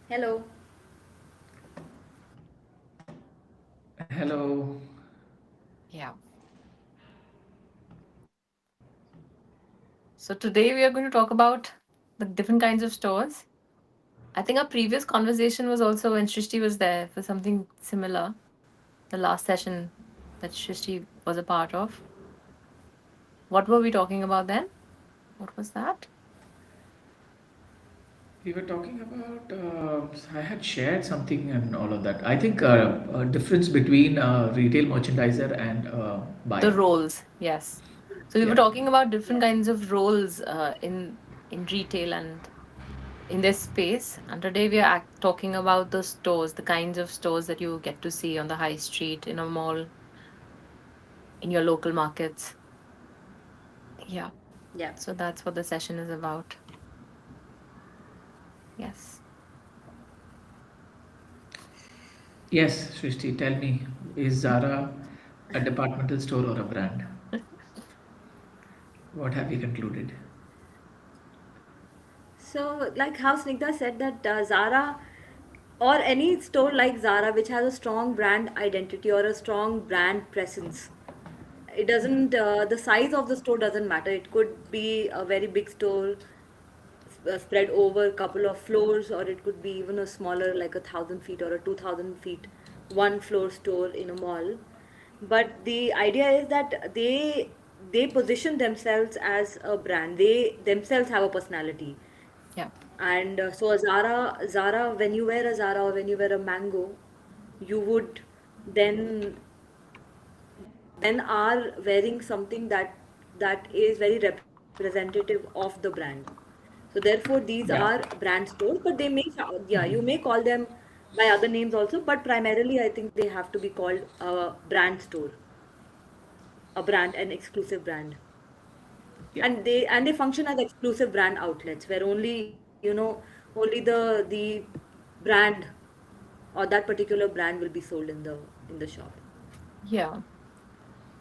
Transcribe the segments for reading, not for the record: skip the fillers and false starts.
Hello. Hello. Yeah. So today we are going to talk about the different kinds of stores. I think our previous conversation was also when Shrishti was there for something similar, the last session that Shrishti was a part of. What were we talking about then? What was that? We were talking about. I had shared something and all of that. I think a difference between retail merchandiser and The buyer. roles, yes. So we were Yeah. talking about different Yeah. kinds of roles in retail and in this space. And today we are talking about the stores, the kinds of stores that you get to see on the high street, in a mall, in your local markets. Yeah. Yeah. So that's what the session is about. Yes. Yes, Srishti, tell me, is Zara a departmental store or a brand? What have you concluded? So, like how Snigdha said that Zara or any store like Zara which has a strong brand identity or a strong brand presence, it doesn't, the size of the store doesn't matter. It could be a very big store spread over a couple of floors, or it could be even a smaller, like 1,000 feet or a 2,000 feet, one floor store in a mall. But the idea is that they position themselves as a brand. They themselves have a personality. Yeah. And so a Zara, when you wear a Zara or when you wear a Mango, you would then then are wearing something that is very representative of the brand. So therefore, these are Yeah. brand stores, but they may, yeah, you may call them by other names also, but primarily I think they have to be called a brand store, a brand, an exclusive brand. Yeah. And they function as exclusive brand outlets where only the brand or that particular brand will be sold in the shop. Yeah.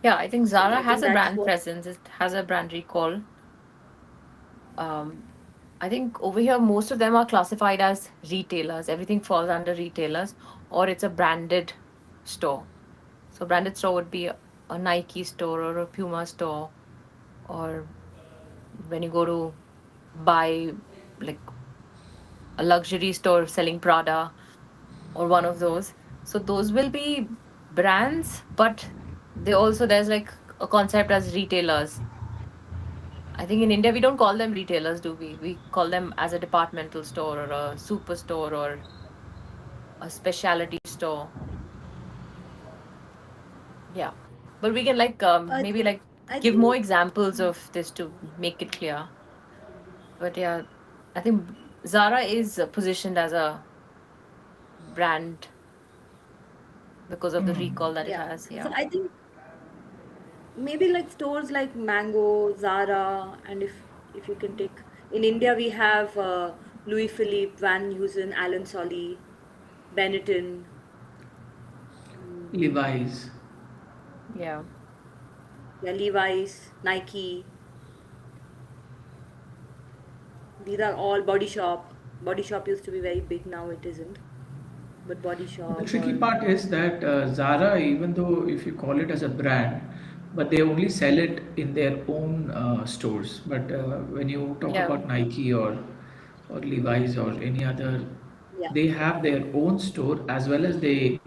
Yeah. I think So Zara I has think a that's brand what. presence. It has a brand recall. Um, I think over here, most of them are classified as retailers. Everything falls under retailers, or it's a branded store. So, branded store would be a Nike store or a Puma store, or when you go to buy like a luxury store selling Prada or one of those. So those will be brands, but they also there's like a concept as retailers. I think in India we don't call them retailers, do we? We call them as a departmental store or a superstore or a specialty store. Yeah, but we can like I maybe like I give more think. examples of this to make it clear. But yeah, I think Zara is positioned as a brand because of the recall that it Yeah. has. So Yeah. I think maybe like stores like Mango, Zara, and if you can take in India we have Louis Philippe, Van Heusen, Alan Solly, Benetton, Levi's. Yeah. yeah, Levi's, Nike. These are all Body Shop. Body Shop used to be very big, now it isn't. But Body The Shop tricky or part is that Zara, even though if you call it as a brand, but they only sell it in their own stores. But when you talk Yeah. about Nike or Levi's or any other, yeah. they have their own store as well as they're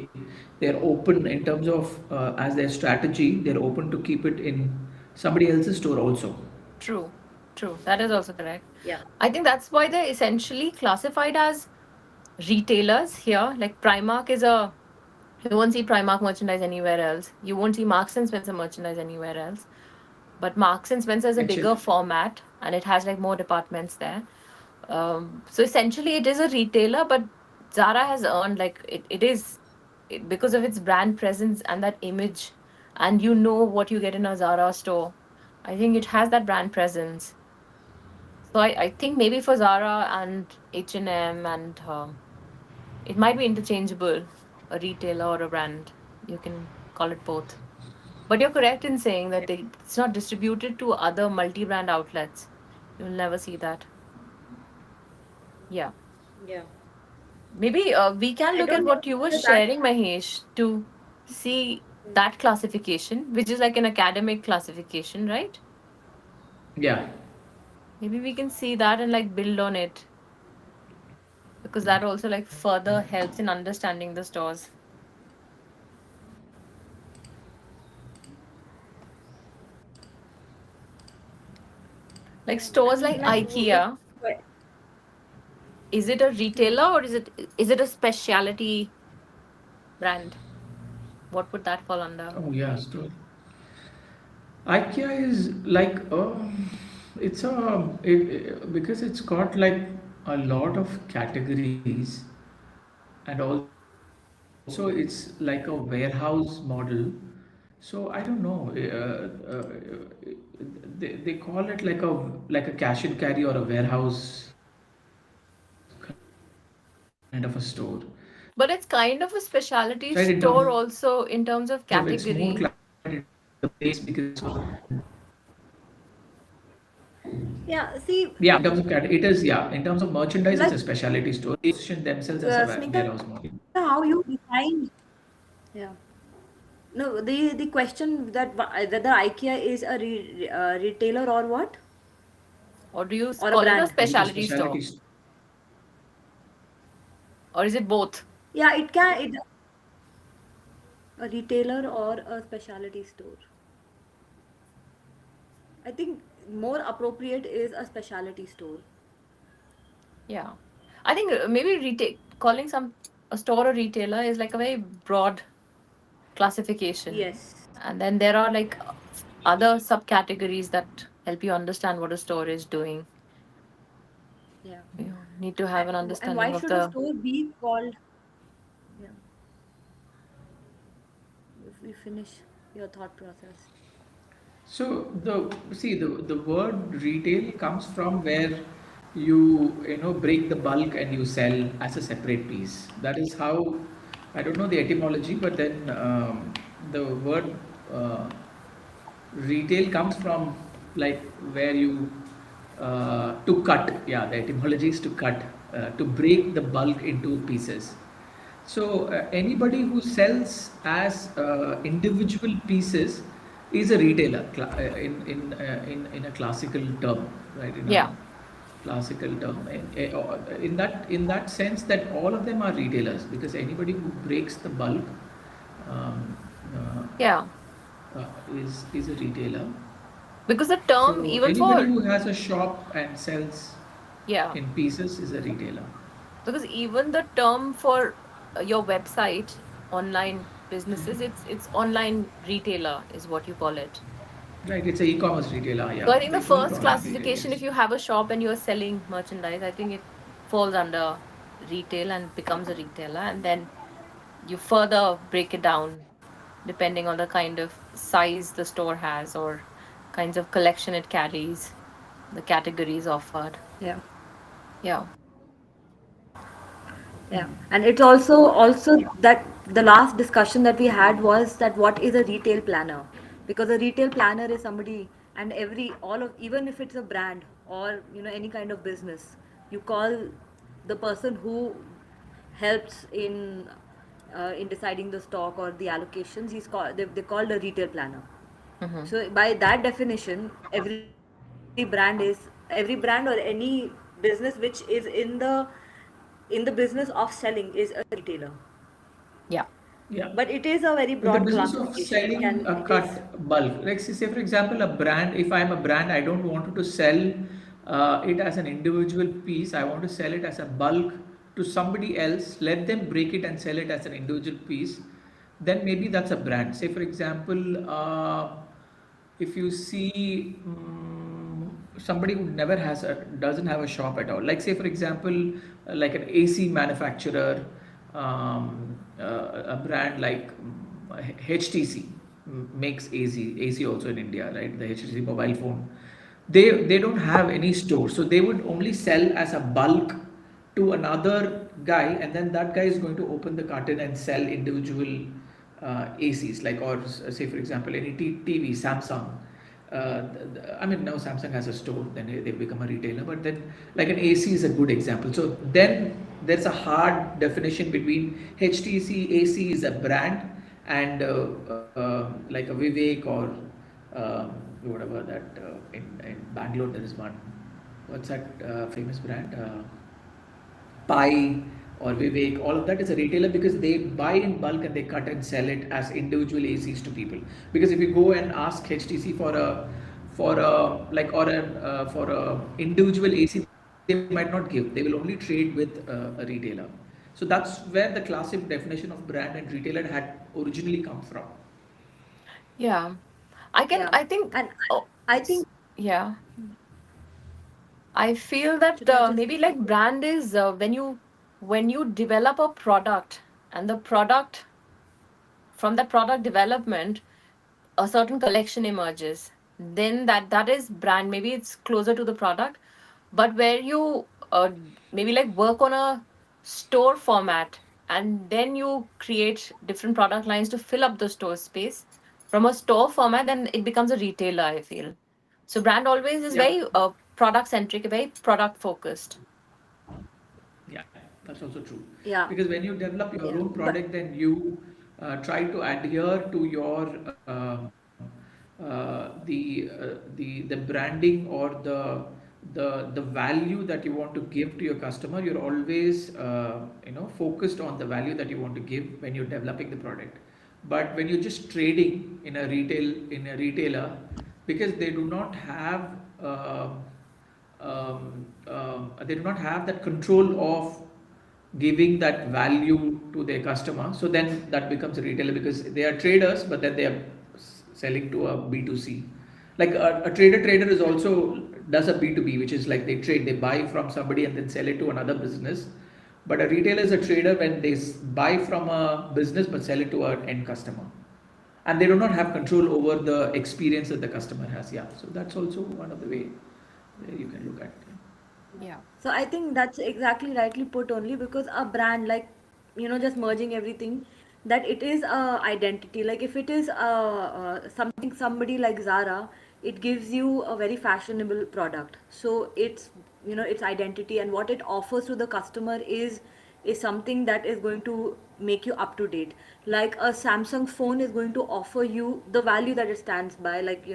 open in terms of as their strategy. They're open to keep it in somebody else's store also. True, true. That is also correct. Yeah. I think that's why they're essentially classified as retailers here. Like Primark is a, you won't see Primark merchandise anywhere else. You won't see Marks and Spencer merchandise anywhere else. But Marks and Spencer is a Actually, bigger format and it has like more departments there. So essentially, it is a retailer, but Zara has earned like it is because of its brand presence and that image, and you know what you get in a Zara store. I think it has that brand presence. So I think maybe for Zara and H&M and it might be interchangeable, a retailer or a brand. You can call it both. But you're correct in saying that it's not distributed to other multi-brand outlets. You'll never see that. Yeah. Yeah. Maybe we can I look at don't what you were consider that. sharing, Mahesh, to see that classification, which is like an academic classification, right? Yeah. Maybe we can see that and like build on it, because that also like further helps in understanding the stores. Like stores And like like IKEA, is it a hmm. retailer or is it a specialty brand? What would that fall under? Oh yeah, store. IKEA is like because it's got like a lot of categories, and also it's like a warehouse model. So I don't know. They call it like a cash and carry or a warehouse kind of a store, But it's kind of a right? In terms specialty store also in terms of of it's more category. classified in terms of the place because it's so. Yeah, see, Yeah, in terms of it is, yeah. In terms of like merchandise, it's a specialty store. They position themselves as a Snigdha, how warehouse you model. define? Yeah. No, the question that whether IKEA is a retailer or what, Or do you or a call it a brand. It's a specialty specialty store? Or is it both? Yeah, it a retailer or a specialty store. I think more appropriate is a specialty store. Yeah. I think maybe retail calling some a store a retailer is like a very broad classification. Yes. And then there are like other subcategories that help you understand what a store is doing. Yeah. You need to have an And why understanding of should a the. store be called? Yeah. If we finish your thought process. So the word retail comes from where you break the bulk and you sell as a separate piece. That is how, I don't know the etymology, but then the word uh, retail comes from like where you to cut. Yeah, the etymology is to cut, to break the bulk into pieces. So anybody who sells as individual pieces is a retailer in a classical term, right? In a Yeah. classical term, in that sense that all of them are retailers because anybody who breaks the bulk um, Yeah. is a retailer. Because the term, So even anybody for. who has a shop and sells Yeah. in pieces is a retailer. Because even the term for your website, online businesses, it's online retailer is what you call it. Right, it's a e-commerce retailer. So Yeah, I think the the first e-commerce retail. classification, if Yes. you have a shop and you're selling merchandise, I think it falls under retail and becomes a retailer. And then you further break it down depending on the kind of size the store has or kinds of collection it carries, the categories offered. Yeah. Yeah. Yeah, and it's also that the last discussion that we had was that what is a retail planner? Because a retail planner is somebody, and every all of even if it's a brand or any kind of business, you call the person who helps in deciding the stock or the allocations. They're called a retail planner. Mm-hmm. So by that definition, every brand or any business which is in the business of selling is a retailer. Yeah. Yeah. But it is a very In the broad business of classification. selling a It is cut bulk, like say for example, a brand, if I'm a brand, I don't want to sell it as an individual piece. I want to sell it as a bulk to somebody else, let them break it and sell it as an individual piece, then maybe that's a brand. Say for example, if you see somebody who never doesn't have a shop at all, like say for example, like an AC manufacturer, a brand like HTC makes AC also in India, right? The HTC mobile phone. They don't have any store, so they would only sell as a bulk to another guy, and then that guy is going to open the carton and sell individual ACs, like, or say for example, any TV, Samsung. I mean, now Samsung has a store, then they become a retailer, but then like an AC is a good example. So then there's a hard definition between HTC AC is a brand and like a Vivek or um whatever that in Bangalore there is one. What's that famous brand? Pi or Vivek, all of that is a retailer because they buy in bulk and they cut and sell it as individual ACs to people. Because if you go and ask HTC for a like or an for a individual AC, they might not give. They will only trade with a retailer. So that's where the classic definition of brand and retailer had originally come from. Yeah. Yeah. I think, And oh, I think, yeah. I feel that should I just maybe like brand is when you develop a product and the product from the product development a certain collection emerges, then that is brand. Maybe it's closer to the product, but where you maybe like work on a store format and then you create different product lines to fill up the store space from a store format, then it becomes a retailer, I feel. So brand always is Yeah. very product centric, very product focused. Yeah, that's also true. yeah, Because when you develop your yeah, own but product, then you try to adhere to your the branding or the value that you want to give to your customer. You're always focused on the value that you want to give when you're developing the product. But when you're just trading in a retailer, because they do not have they do not have that control of giving that value to their customer. So then that becomes a retailer because they are traders, but then they are selling to a B2C. Like a trader is also does a B2B, which is like they trade, they buy from somebody and then sell it to another business. But a retailer is a trader when they buy from a business but sell it to an end customer. And they do not have control over the experience that the customer has. Yeah. So that's also one of the way you can look at it. Yeah. so I think that's exactly rightly put only because a brand like just merging everything that it is a identity. Like if it is something somebody like Zara, it gives you a very fashionable product. So it's its identity and what it offers to the customer is something that is going to make you up to date. Like a Samsung phone is going to offer you the value that it stands by, like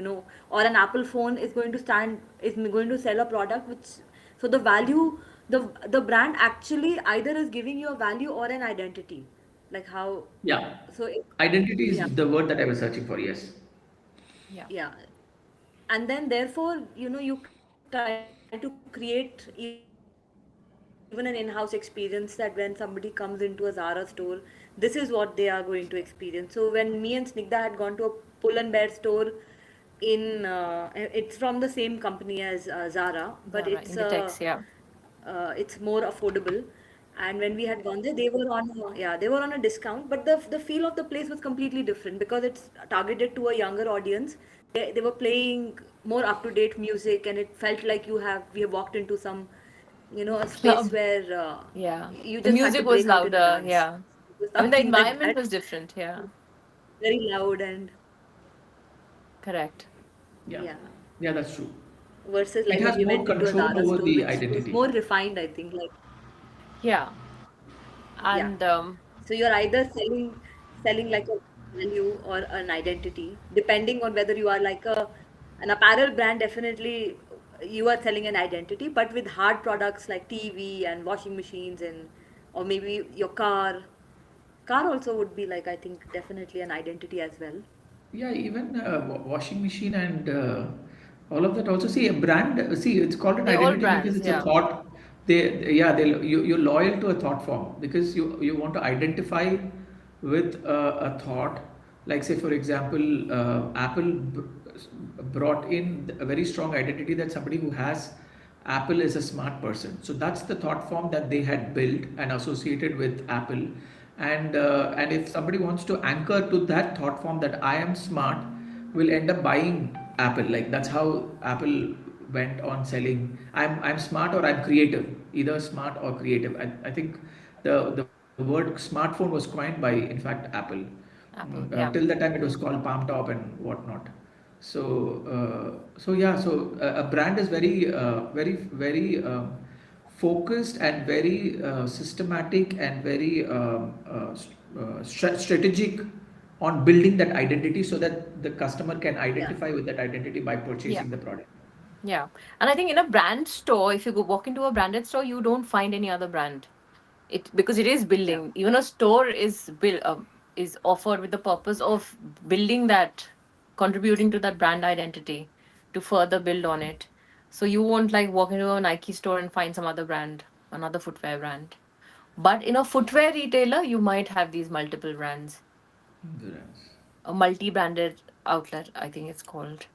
or an Apple phone is going to sell a product which, so the value, the brand actually either is giving you a value or an identity, like how, Yeah. so it, Identity yeah, is the word that I was searching for. Yes. Yeah. yeah. And then therefore you try to create even an in-house experience that when somebody comes into a Zara store, this is what they are going to experience. So when me and Snigdha had gone to a Pull&Bear store it's from the same company as Zara, but Zara, Inditex, yeah. it's more affordable. And when we had gone there, they were on a discount, but the feel of the place was completely different because it's targeted to a younger audience. They were playing more up to date music, and it felt like we have walked into some a space Club. where Yeah. you The just had to music was break out in a louder. dance. Yeah. It was I mean, the something like environment that, was different. Yeah. very loud and Correct. Yeah. yeah. Yeah, that's true. Versus It like when has we more went into a control Zara over store, the which was identity. more refined, I think. Like Yeah. yeah. And So you're either selling like a value or an identity, depending on whether you are like an apparel brand, definitely you are selling an identity, but with hard products like TV and washing machines and or maybe your car. Car also would be like I think definitely an identity as well. Yeah, even washing machine and all of that also. See, a brand. See, it's called an they all identity because brands. it's a Yeah. thought. Yeah, you're loyal to a thought form because you want to identify with a thought. Like say, for example, Apple brought in a very strong identity that somebody who has Apple is a smart person. So that's the thought form that they had built and associated with Apple. And if somebody wants to anchor to that thought form that I am smart, will end up buying Apple. Like that's how Apple went on selling. I'm smart or I'm creative, either smart or creative. I think the word smartphone was coined by in fact Apple. Apple. Till Yeah. that time it was called Palm Top and whatnot. So yeah, so a brand is very focused and very systematic and very strategic on building that identity so that the customer can Yeah. identify with that identity by Yeah. purchasing the product. Yeah. And I think in a brand store, if you go walk into a branded store, you don't find any other brand. It because it is Yeah. building. Even a store is offered with the purpose of building that, contributing to that brand identity to further build on it. So you won't like walk into a Nike store and find some other brand, another footwear brand. But in a footwear retailer, you might have these multiple brands. Yes. A multi-branded outlet, I think it's called.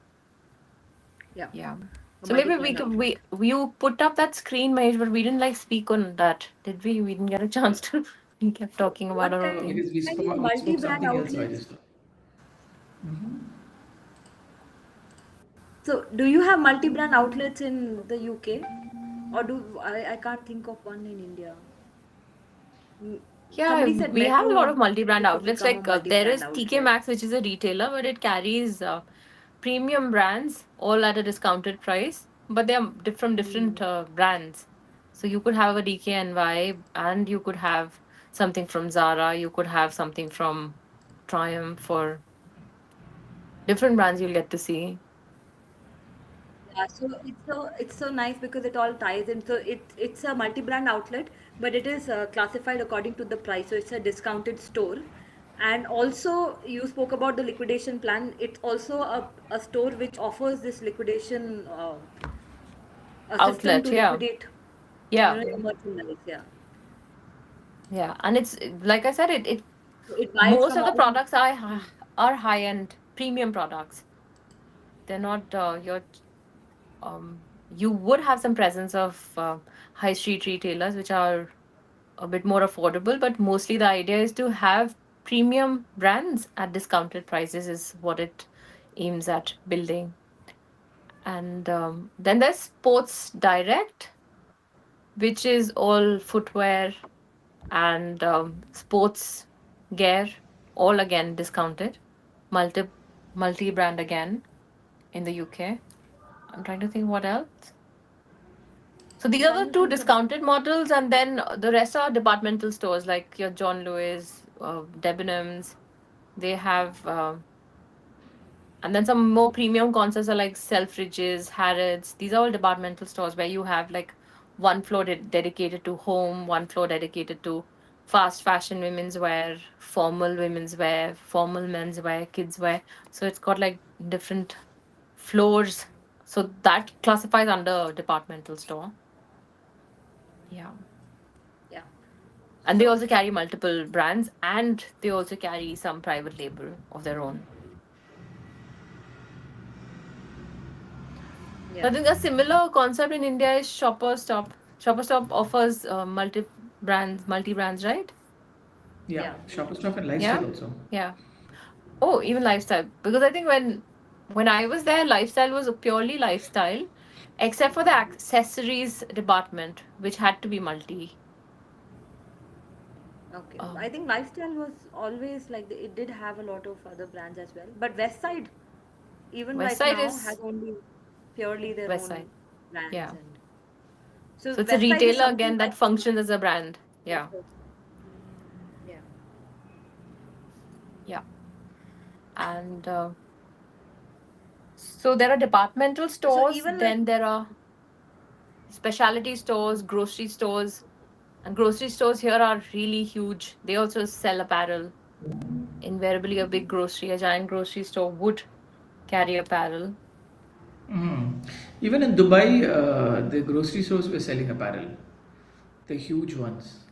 Yeah. Yeah. A So maybe multi-brand outlet. we you put up that screen, Mahesh, but we didn't like speak on that, did we? We didn't get a chance to. We kept talking about What our kind own of thing. Because we spoke multi-brand something else, so I outlets? just. Mhm. So, do you have multi-brand outlets in the UK? Or I can't think of one in India. Mm, Yeah, Somebody said we have a lot of Metro multi-brand could outlets. become a Like there multi-brand is TK outlet. Maxx, which is a retailer, but it carries premium brands all at a discounted price. But they are from different Mm. brands. So you could have a DKNY, and you could have something from Zara. You could have something from Triumph, or different brands you'll get to see. Yeah, so it's so nice because it all ties in. So it's a multi-brand outlet, but it is classified according to the price. So it's a discounted store. And also you spoke about the liquidation plan. It's also a store which offers this liquidation a system Outlet, to yeah. liquidate, Yeah, your merchandise. Yeah. yeah. And it's like I said, it So it buys most from of the all. products are high-end premium products. They're not your you would have some presence of high street retailers which are a bit more affordable, but mostly the idea is to have premium brands at discounted prices is what it aims at building. And then there's Sports Direct, which is all footwear and sports gear, all again discounted, multi multi brand again in the UK. I'm trying to think what else. So these are the Trying to two think about. discounted models, and then the rest are departmental stores like your John Lewis, Debenhams. They have, and then some more premium concepts are like Selfridges, Harrods. These are all departmental stores where you have like one floor dedicated to home, one floor dedicated to fast fashion women's wear, formal women's wear, formal men's wear, kids wear. So it's got like different floors. So that classifies under departmental store. Yeah. Yeah. And they So also carry multiple brands, and they also carry some private label of their own. yeah. I think a similar concept in India is Shopper Stop. Shopper Stop offers multi brands, right? Yeah, Yeah. Shopper Stop and Yeah, Lifestyle also. yeah. Oh, even lifestyle, because I think when I was there, lifestyle was purely lifestyle, except for the accessories department, which had to be multi. Okay. I Um, think lifestyle was always like it did have a lot of other brands as well. But Westside, even West right Side now, has is only purely their West Side. own brands. Yeah. And so So it's a Westside is retailer something again that like functions as a brand. Yeah. yeah. Yeah. And so there are departmental So stores, even like then there are specialty stores, grocery stores, and grocery stores here are really huge. They also sell apparel. Invariably, a big grocery, a giant grocery store would carry apparel. Mm. Even in Dubai, the grocery stores were selling apparel, the huge ones.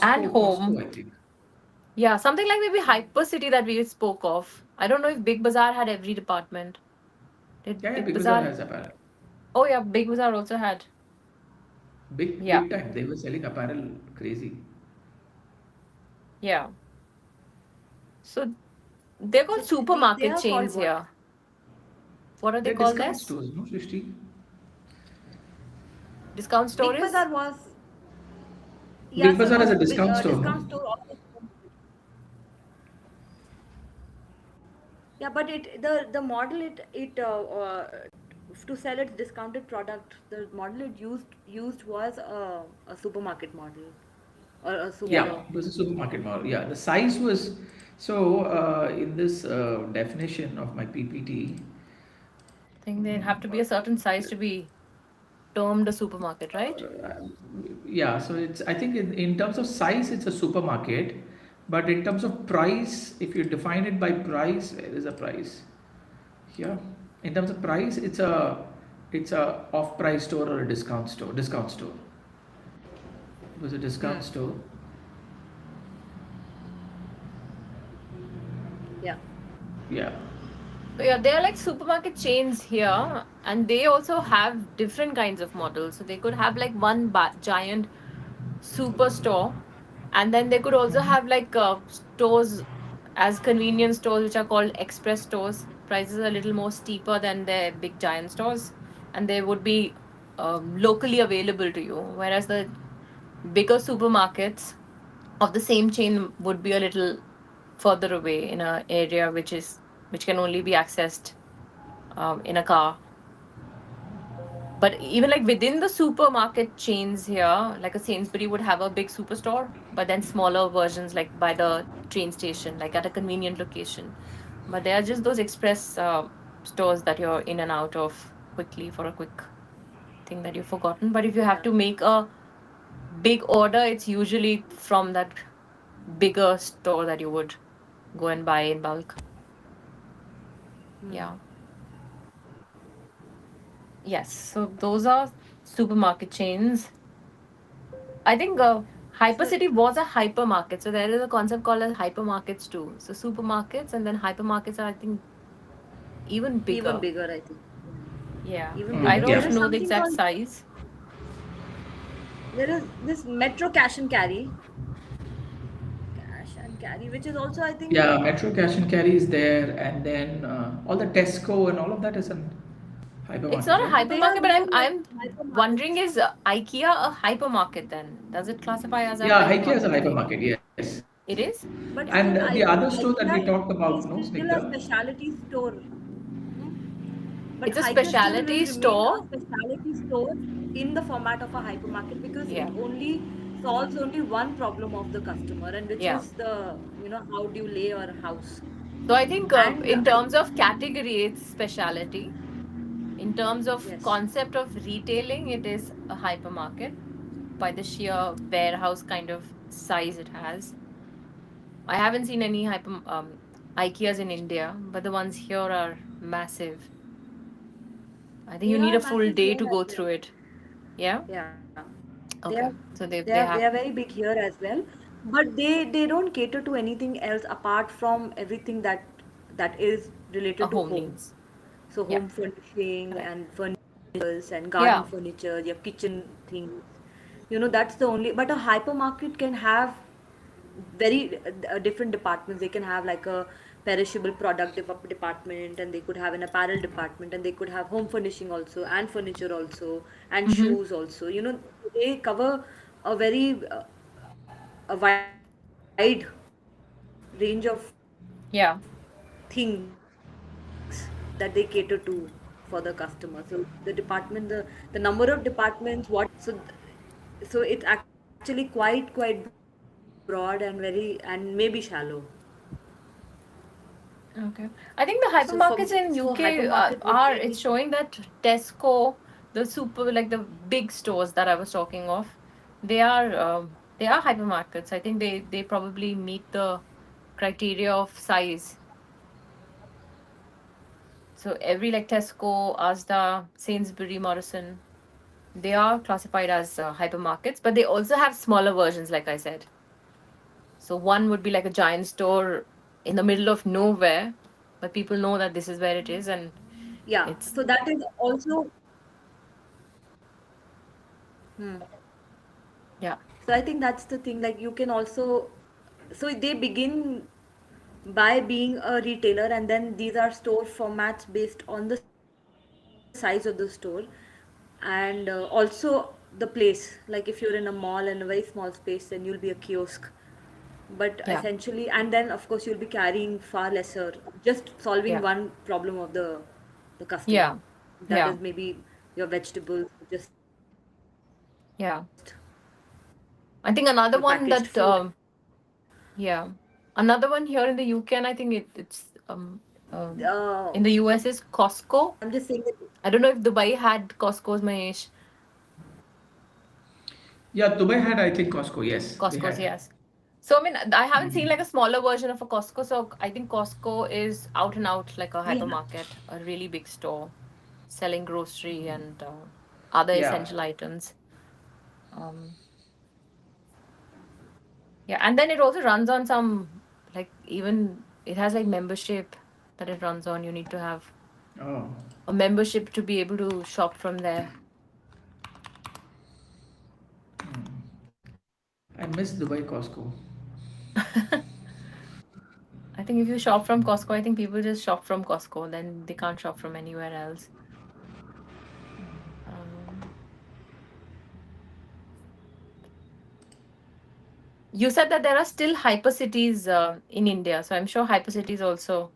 And Costco, home. I think. Yeah, something like maybe Hyper City that we spoke of. I don't know if Big Bazaar had every department. Did Yeah, yeah, Big Big Bazaar Bazaar? has apparel. Oh, yeah, Big Bazaar also had. Big, Yeah, big time. They were selling apparel crazy. yeah. So they're called so they supermarket are called chains what? here. What are they They're called discount as? stores, no, Srishti? Discount Big stores? Bazaar was yeah. Big So it Bazaar is was a discount store, discount no? store. Yeah, but the model it to sell its discounted product, the model it used was a supermarket model or a Yeah, super. it was a supermarket model. Yeah, the size was so in this definition of my PPT. I think they have to be a certain size to be termed a supermarket, right? Yeah, so it's I think in terms of size it's a supermarket, but in terms of price, if you define it by price, where is a price? Here, in terms of price, it's a off-price store or a discount store. Discount store. It was a discount Hmm. store. Yeah. Yeah. So yeah, they are like supermarket chains here, and they also have different kinds of models. So they could have like one giant superstore, and then they could also have like stores as convenience stores, which are called express stores. Prices are a little more steeper than their big giant stores, and they would be locally available to you. Whereas the bigger supermarkets of the same chain would be a little further away in a area which can only be accessed in a car. But even like within the supermarket chains here, like a Sainsbury would have a big superstore, but then smaller versions like by the train station, like at a convenient location. But they are just those express stores that you're in and out of quickly for a quick thing that you've forgotten. But if you have Yeah. to make a big order, it's usually from that bigger store that you would go and buy in bulk. Hmm. Yeah. Yes. So those are supermarket chains. I think So Hypercity was a hypermarket. So there is a concept called as hypermarkets too. So supermarkets and then hypermarkets are, I think, even even bigger. bigger, I think. Yeah. Even I bigger. There don't is Yeah. know the something exact called, size. there is this Metro Cash and Carry, which is also, I think, Yeah, Metro Cash and Carry is there, and then all the Tesco and all of that is in It's hypermarket, not a right? hypermarket, but they are like I'm wondering, hypermarkets. is IKEA a hypermarket then? Does it classify as a Yeah, IKEA is a hypermarket? hypermarket, yes. It is? But And still, the I other think store that we IKEA talked about, is no, still a Snigdha? specialty store. Hmm? But It's a IKEA still will specialty remain a store. specialty store in the format of a hypermarket because it Yeah. only solves only one problem of the customer, and which Yeah. is the, how do you lay your house. So I think And in I terms of category, it's specialty. In terms of Yes, concept of retailing, it is a hypermarket by the sheer warehouse kind of size it has. I haven't seen any IKEAs in India, but the ones here are massive. I think you they need are a full massive day here to as go well. through it. Yeah. Yeah, they are Okay. So they they are they have are very big here as well, but they don't cater to anything else apart from everything that is a related to home home. needs. So Yeah. home furnishing Correct. and furnitures and garden Yeah. furniture, your kitchen things. That's the only. But a hypermarket can have very different departments. They can have like a perishable product department, and they could have an apparel department, and they could have home furnishing also, and furniture also, and Mm-hmm. shoes also. They cover a very a wide range of Yeah. things that they cater to for the customer. So the number of departments, what they cover. So it's actually quite broad and maybe shallow. Okay. I think the So hypermarkets in UK hypermarket would are, be. it's showing that Tesco, the super, like the big stores that I was talking of, they are hypermarkets. I think they probably meet the criteria of size. So every like Tesco, Asda, Sainsbury, Morrison, they are classified as hypermarkets, but they also have smaller versions, like I said. So one would be like a giant store in the middle of nowhere, but people know that this is where it is, and Yeah, it's so that is also. Hmm. yeah. So I think that's the thing. Like you can also, so they begin by being a retailer, and then these are store formats based on the size of the store, and also the place. Like if you're in a mall in a very small space, then you'll be a kiosk. But Yeah. essentially, and then of course you'll be carrying far lesser, just solving Yeah. one problem of the customer. Yeah. That Yeah, is maybe your vegetables, just yeah. your I think packaged another one food. that yeah, another one here in the UK, and I think it's in the US is Costco. I'm just saying that. I don't know if Dubai had Costco's, Mahesh. Yeah, Dubai had, I think, Costco. Yes, they Costco's, had. yes. So I mean, I haven't seen like a smaller version of a Costco. So I think Costco is out and out like a We hypermarket, a really big store selling grocery and other Yeah. essential items. Um, yeah, and then it also runs on some like even it has like membership that it runs on. You need to have Oh, a membership to be able to shop from there. I miss Dubai Costco. I think if you shop from Costco, I think people just shop from Costco. Then they can't shop from anywhere else. Um, you said that there are still hypercities in India, so I'm sure hypercity is also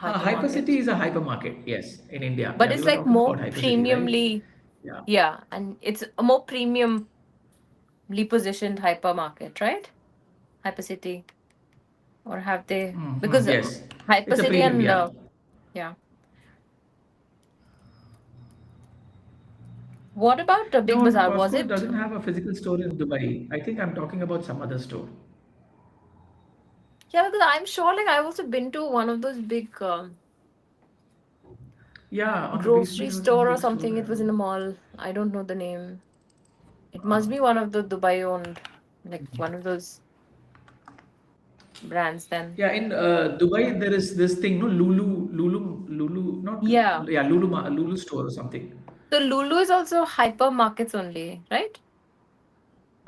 a Hypercity hypermarket, is a hypermarket, yes, in India. but Yeah, we it's were like talking about more Hypercity, right? premiumly, Yeah. yeah, and it's a more premiumly positioned hypermarket, right? Hypercity, or have they? Because Yes, it's a hypercity premium, and yeah. yeah. What about the Big No, Bazaar? Was Costco it? doesn't have a physical store in Dubai. I think I'm talking about some other store. Yeah, because I'm sure like I've also been to one of those big Yeah, on the grocery basement there was one store or big store. something. I It was in don't a know. mall. I don't know the name. It must be one of the Dubai owned, like one of those brands then. Yeah, in Dubai there is this thing, no, Lulu, not, Yeah. yeah, Lulu store or something. So Lulu is also hypermarkets only, right?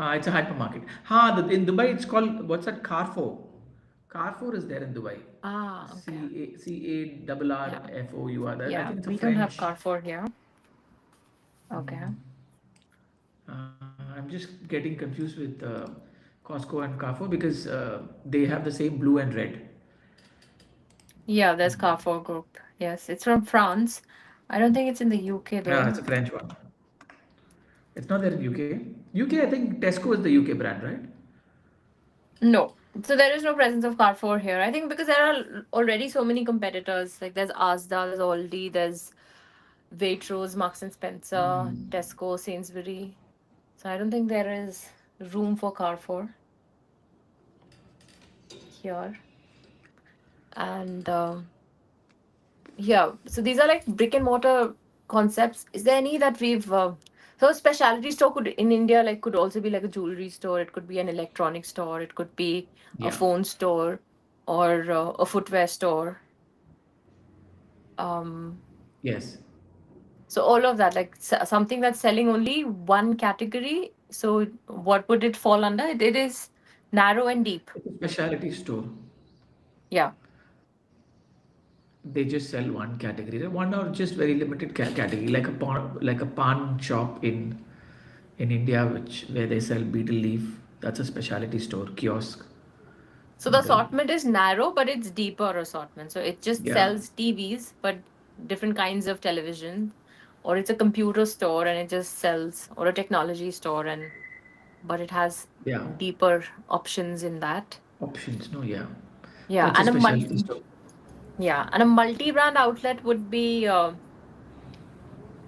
It's a hypermarket. In Dubai it's called, what's that? Carrefour. Carrefour is there in Dubai. Ah, okay. Yeah. Carrefour. That I Yeah. think it's a We don't have French. Carrefour here. Okay. I'm just getting confused with Costco and Carrefour because they have the same blue and red. Yeah, there's Carrefour Group. Yes, it's from France. I don't think it's in the UK Yeah, though. it's a French one. It's not there in UK. UK, I think Tesco is the UK brand, right? No. So there is no presence of Carrefour here. I think because there are already so many competitors. Like there's Asda, there's Aldi, there's Waitrose, Marks and Spencer, Tesco, Sainsbury. So I don't think there is room for Carrefour here. And yeah, so these are like brick and mortar concepts. Is there any that we've so specialty store could in India like could also be like a jewelry store. It could be an electronic store. It could be a Yeah. phone store or a footwear store. Um, Yes. so all of that, like something that's selling only one category. So what would it fall under? It is narrow and deep. It's a specialty store. Yeah. They just sell one category, one or just very limited category, like a pawn shop in India, which where they sell betel leaf. That's a specialty store kiosk. So the The assortment is narrow, but it's deeper assortment. So it just Yeah, sells TVs, but different kinds of television, or it's a computer store and it just sells, or a technology store, and but it has yeah, deeper options in that. options. No, yeah, Yeah, that's a specialty store. and a multi-brand outlet would be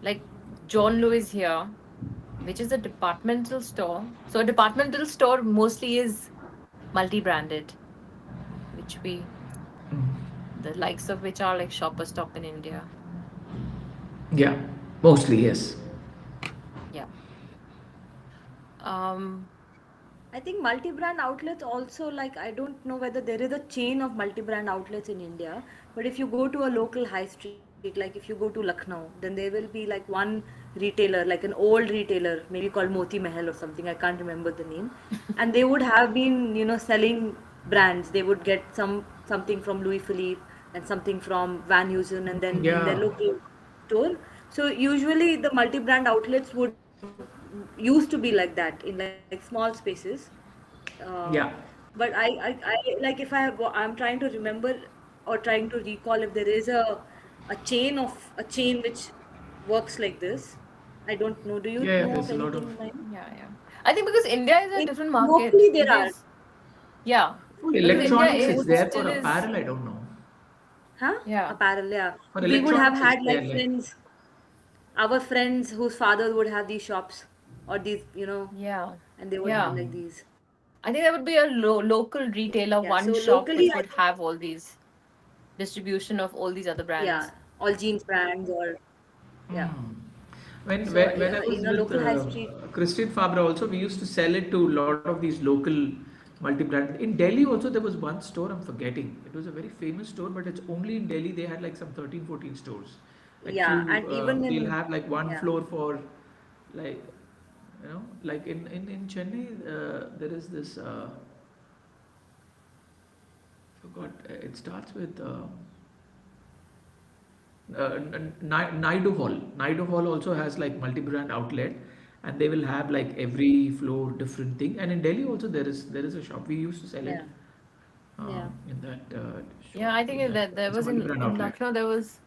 like John Lewis here, which is a departmental store. So a departmental store mostly is multi-branded, which we the likes of which are like Shopper Stop in India. Yeah, mostly yes. Yeah. Um, I think multi-brand outlets also, like, I don't know whether there is a chain of multi-brand outlets in India, but if you go to a local high street, like if you go to Lucknow, then there will be like one retailer, like an old retailer, maybe called Moti Mahal or something, I can't remember the name. And they would have been, selling brands. They would get something from Louis Philippe and something from Van Heusen, and then in their Yeah, local store. So usually the multi-brand outlets would used to be like that in like small spaces. Uh, yeah. but I like if I'm trying to remember or trying to recall if there is a a chain which works like this. I don't know. Do you Yeah, yeah, know there's of a lot of. anything like? Yeah. I think because India is a In different market. locally there India are. is, yeah, For because India electronics, is it's there. For still is, apparel, I don't know. Huh? yeah, Apparel, yeah. For We would have electronics, it's had there. like Like, our friends whose father would have these shops or these, yeah, and they would have yeah. like these. I think there would be a local retailer, Yeah. one So shop locally, which I would think, have all these distribution of all these other yeah, brands. all jeans brands or, yeah. hmm. When, So when I was in a with local high street, Christian Fabre also, we used to sell it to a lot of these local multi-brand. In Delhi also, there was one store, I'm forgetting. It was a very famous store, but it's only in Delhi. They had like some 13, 14 stores. Like yeah, few, and even they'll in, have like one yeah, floor for like, like in Chennai, there is this, forgot, it starts with Naidu Hall. Naidu Hall also has like multi-brand outlet, and they will have like every floor different thing. And in Delhi also there is a shop. We used to sell it yeah, yeah. in that shop. Yeah, I think In that that there it's a was multi-brand in outlet. Lucknow there was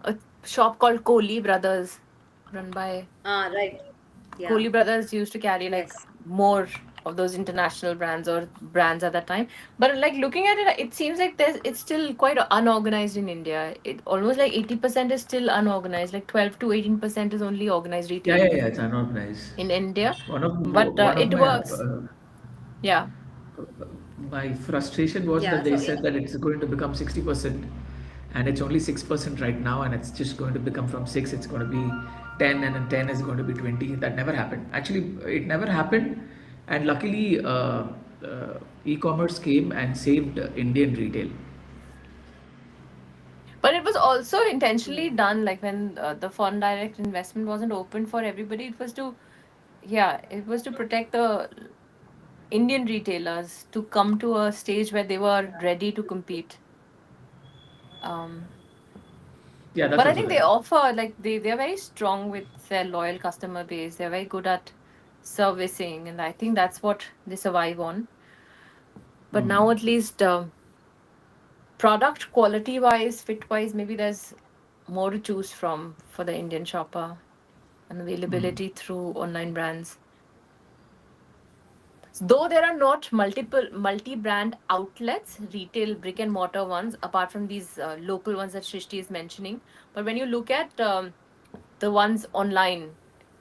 a shop called Kohli Brothers, run by Ah, right. Yeah. Kohli Brothers used to carry like Yes. more of those international brands or brands at that time. But like looking at it, it seems like it's still quite unorganized in India. It almost like 80% is still unorganized. Like 12 to 18% is only organized Yeah, retail yeah, yeah. It's unorganized. in India. One of But one of it my works. Yeah. my frustration was Yeah. that they So said that it's going to become 60%, and it's only 6% right now, and it's just going to become from 6, it's going to be 10, and then 10 is going to be 20. That never happened. Actually, it never happened, and luckily, e-commerce came and saved Indian retail. But it was also intentionally done, like when the foreign direct investment wasn't open for everybody. It was to, yeah, it was to protect the Indian retailers to come to a stage where they were ready to compete. Um, Yeah, that's but I also think they there. offer like they're very strong with their loyal customer base. They're very good at servicing, and I think that's what they survive on. But Hmm. now at least product quality wise, fit wise, maybe there's more to choose from for the Indian shopper and Hmm. availability through online brands. Though there are not multiple multi-brand outlets, retail brick and mortar ones, apart from these local ones that Shrishti is mentioning. But when you look at the ones online,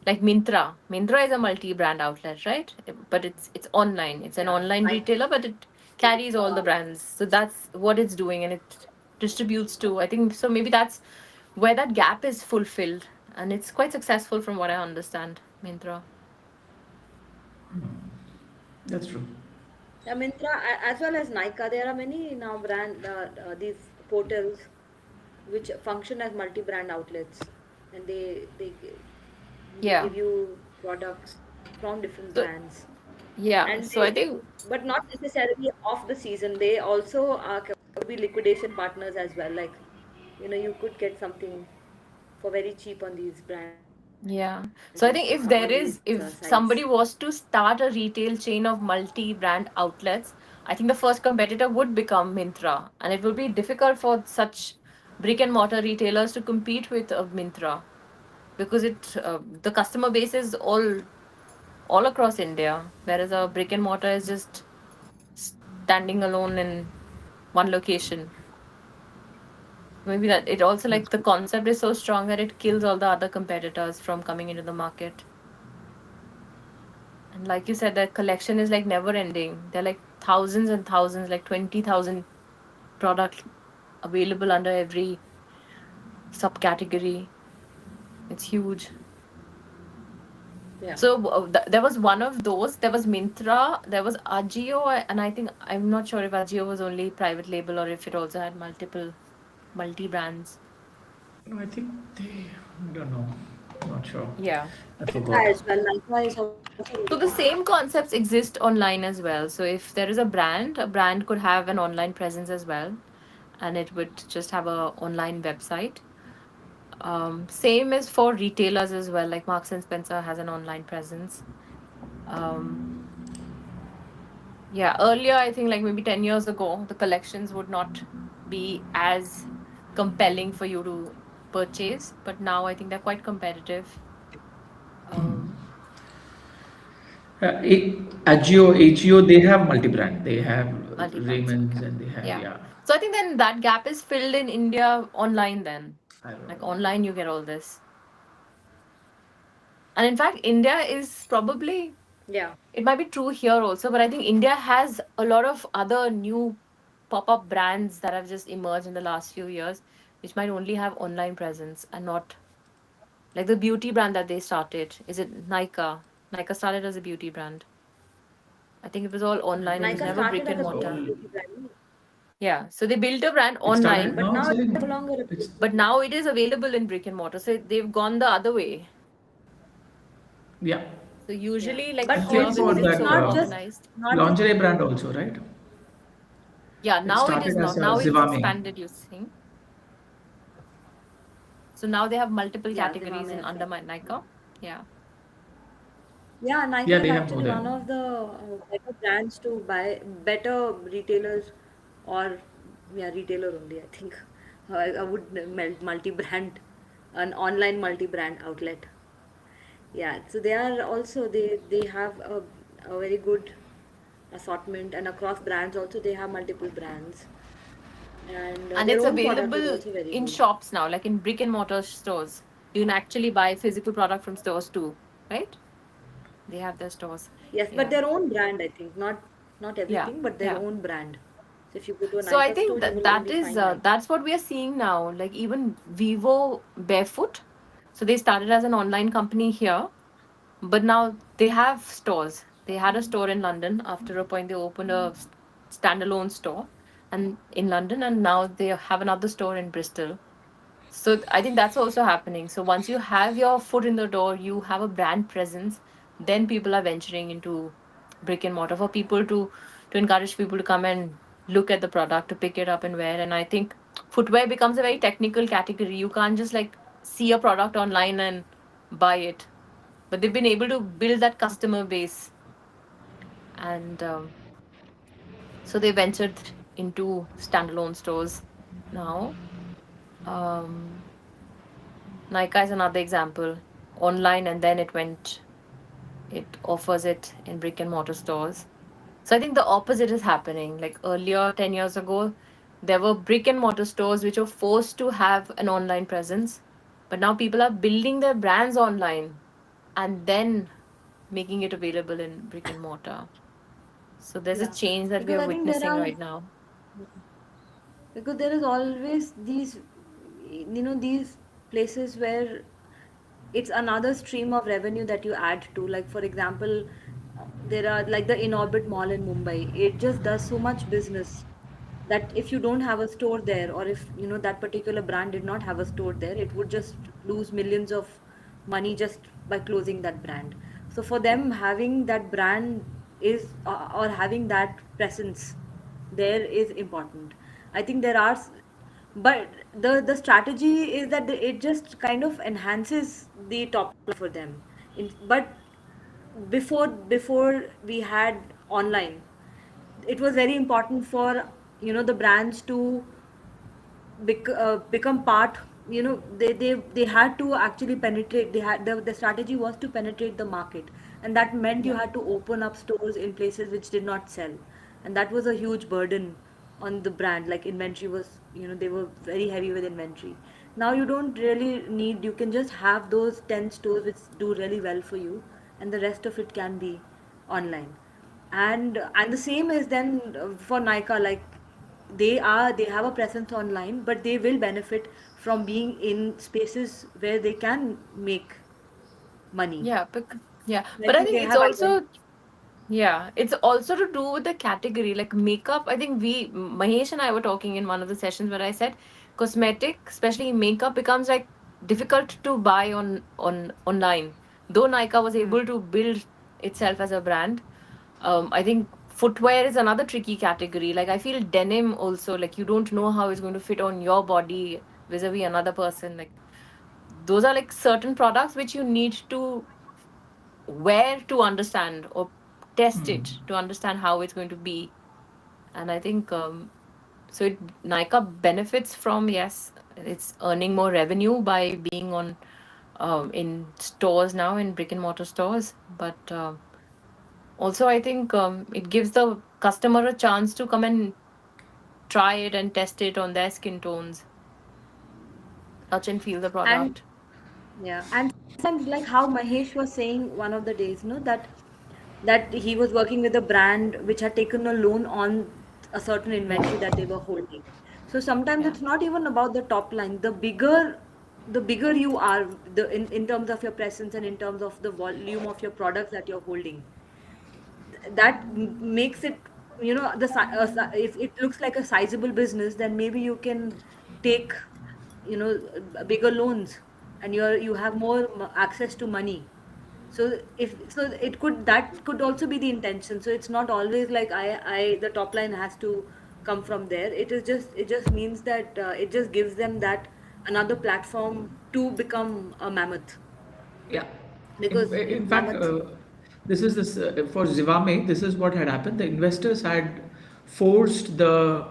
like Mintra is a multi-brand outlet, right? But it's online. It's an yeah, online I retailer, but it carries all the brands. So that's what it's doing, and it distributes to. I think so. Maybe that's where that gap is fulfilled, and it's quite successful from what I understand. Mintra. That's true. yeah, Myntra as well as Nykaa. There are many now these portals which function as multi-brand outlets, and they Yeah. give you products from different So brands, yeah. and So I they, think but not necessarily off the season. They also could be liquidation partners as well. Like, you could get something for very cheap on these brands yeah. So I on think these if sites. somebody was to start a retail chain of multi-brand outlets, I think the first competitor would become Myntra, and it will be difficult for such brick and mortar retailers to compete with Myntra because the customer base is all across India, whereas a brick and mortar is just standing alone in one location. Maybe that it also That's like the true. concept is so strong that it kills all the other competitors from coming into the market. And like you said, the collection is like never ending. There are like thousands and thousands, like 20,000 products available under every subcategory. It's huge. Yeah. So there was one of those. There was Mintra, there was Ajio, and I think I'm not sure if Ajio was only private label or if it also had multi brands. No, I think they. I don't know. Not sure. Yeah. I Nykaa forgot. as well. Nykaa is also really So the good. same concepts exist online as well. So if there is a brand could have an online presence as well, and it would just have a online website. Same is for retailers as well. Like Marks and Spencer has an online presence. Um, yeah, earlier I think like maybe 10 years ago, the collections would not be as compelling for you to purchase. But now I think they're quite competitive. Um, Agio, they have multi-brand. They have multi-brands. Raymond's Okay. and they have, Yeah. yeah, So I think then that gap is filled in India online then. I don't Like know. online you get all this. And in fact, India is probably, Yeah. it might be true here also, but I think India has a lot of other new pop-up brands that have just emerged in the last few years, which might only have online presence and not like the beauty brand that they started. Is it Nika? Nika started as a beauty brand. I think it was all I online. think It was Nykaa never brick started and as it's a mortar. all. beauty brand, Yeah. So they built a brand It started. online, but No, now it's it's no like longer a it's beauty but brand. now it is available in brick and mortar. So they've gone the other way. yeah. So Yeah, usually, like but And think here, also because about it's it's that so not just organized. not just lingerie brand also, right? Yeah, It now it is started as not. a Now it's Zivame. expanded, you think. So now they have multiple yeah, categories Zivame in as under well. my Nika. Yeah. Yeah, Yeah, Nykaa is they have more actually one than. of the better brands to buy, better retailers, or yeah, retailer only, I think. I would multi-brand, an online multi-brand outlet. Yeah, so they are also they have a very good assortment, and across brands also they have multiple brands, and And their it's own product is available also very in good. shops now, like in brick and mortar stores. You can actually buy physical product from stores too, right? They have their stores. Yes, but Yeah. their own brand, I think, not Yeah. everything, but their Yeah. own brand. So if you go to a So I Nykaa store, think you that will that only is find Nykaa. that's what we are seeing now. Like even Vivo Barefoot. So they started as an online company here, but now they have stores. They had a store in London. After a point, they opened a standalone store and in London, and now they have another store in Bristol. So I think that's also happening. So once you have your foot in the door, you have a brand presence, then people are venturing into brick and mortar for people to encourage people to come and look at the product, to pick it up and wear. And I think footwear becomes a very technical category. You can't just like see a product online and buy it. But they've been able to build that customer base, and so they ventured into standalone stores now. Um, Nika is another example. Online, and then it offers it in brick and mortar stores. So I think the opposite is happening. Like earlier, 10 years ago, there were brick and mortar stores which were forced to have an online presence. But now people are building their brands online and then making it available in brick and mortar. So there's a Yeah, change that we because are I think there witnessing are right now. because there is always these places where it's another stream of revenue that you add to. Like for example, there are like the Inorbit Mall in Mumbai. It just does so much business that if you don't have a store there, or if that particular brand did not have a store there, it would just lose millions of money just by closing that brand. So for them, having that brand is or having that presence there is important. I think there are but the strategy is that it just kind of enhances the top line for them. But before we had online, it was very important for the brands to become part. They had to actually penetrate. The strategy was to penetrate the market, and that meant you Yeah. had to open up stores in places which did not sell, and that was a huge burden on the brand. Like inventory was, they were very heavy with inventory. Now you don't really need. You can just have those 10 stores which do really well for you, and the rest of it can be online. And the same is then for Nika. Like they have a presence online, but they will benefit from being in spaces where they can make money. Yeah. Yeah. I But I think think they it's have also, identity. yeah, it's also to do with the category. Like makeup, I think Mahesh and I were talking in one of the sessions where I said cosmetic, especially makeup, becomes like difficult to buy on online. Though Nykaa was Hmm. able to build itself as a brand, I think footwear is another tricky category. Like I feel denim also, like you don't know how it's going to fit on your body vis-a-vis another person. Like those are like certain products which you need to where to understand or test Hmm. it to understand how it's going to be. And I think So Nykaa benefits from, yes, it's earning more revenue by being on in stores now, in brick and mortar stores. But also, I think it gives the customer a chance to come and try it and test it on their skin tones, touch and feel the And product. yeah, and sometimes like how Mahesh was saying one of the days, that he was working with a brand which had taken a loan on a certain inventory that they were holding. So sometimes Yeah. it's not even about the top line. The bigger you are, in terms of your presence and in terms of the volume of your products that you're holding, that makes it, if it looks like a sizable business, then maybe you can take, bigger loans, and you have more access to money. So if so it could that could also be the intention. So it's not always like I the top line has to come from there. It just means that it just gives them that another platform to become a mammoth, Yeah. because In fact, mammoths. this is this for Zivame. This is what had happened. The investors had forced the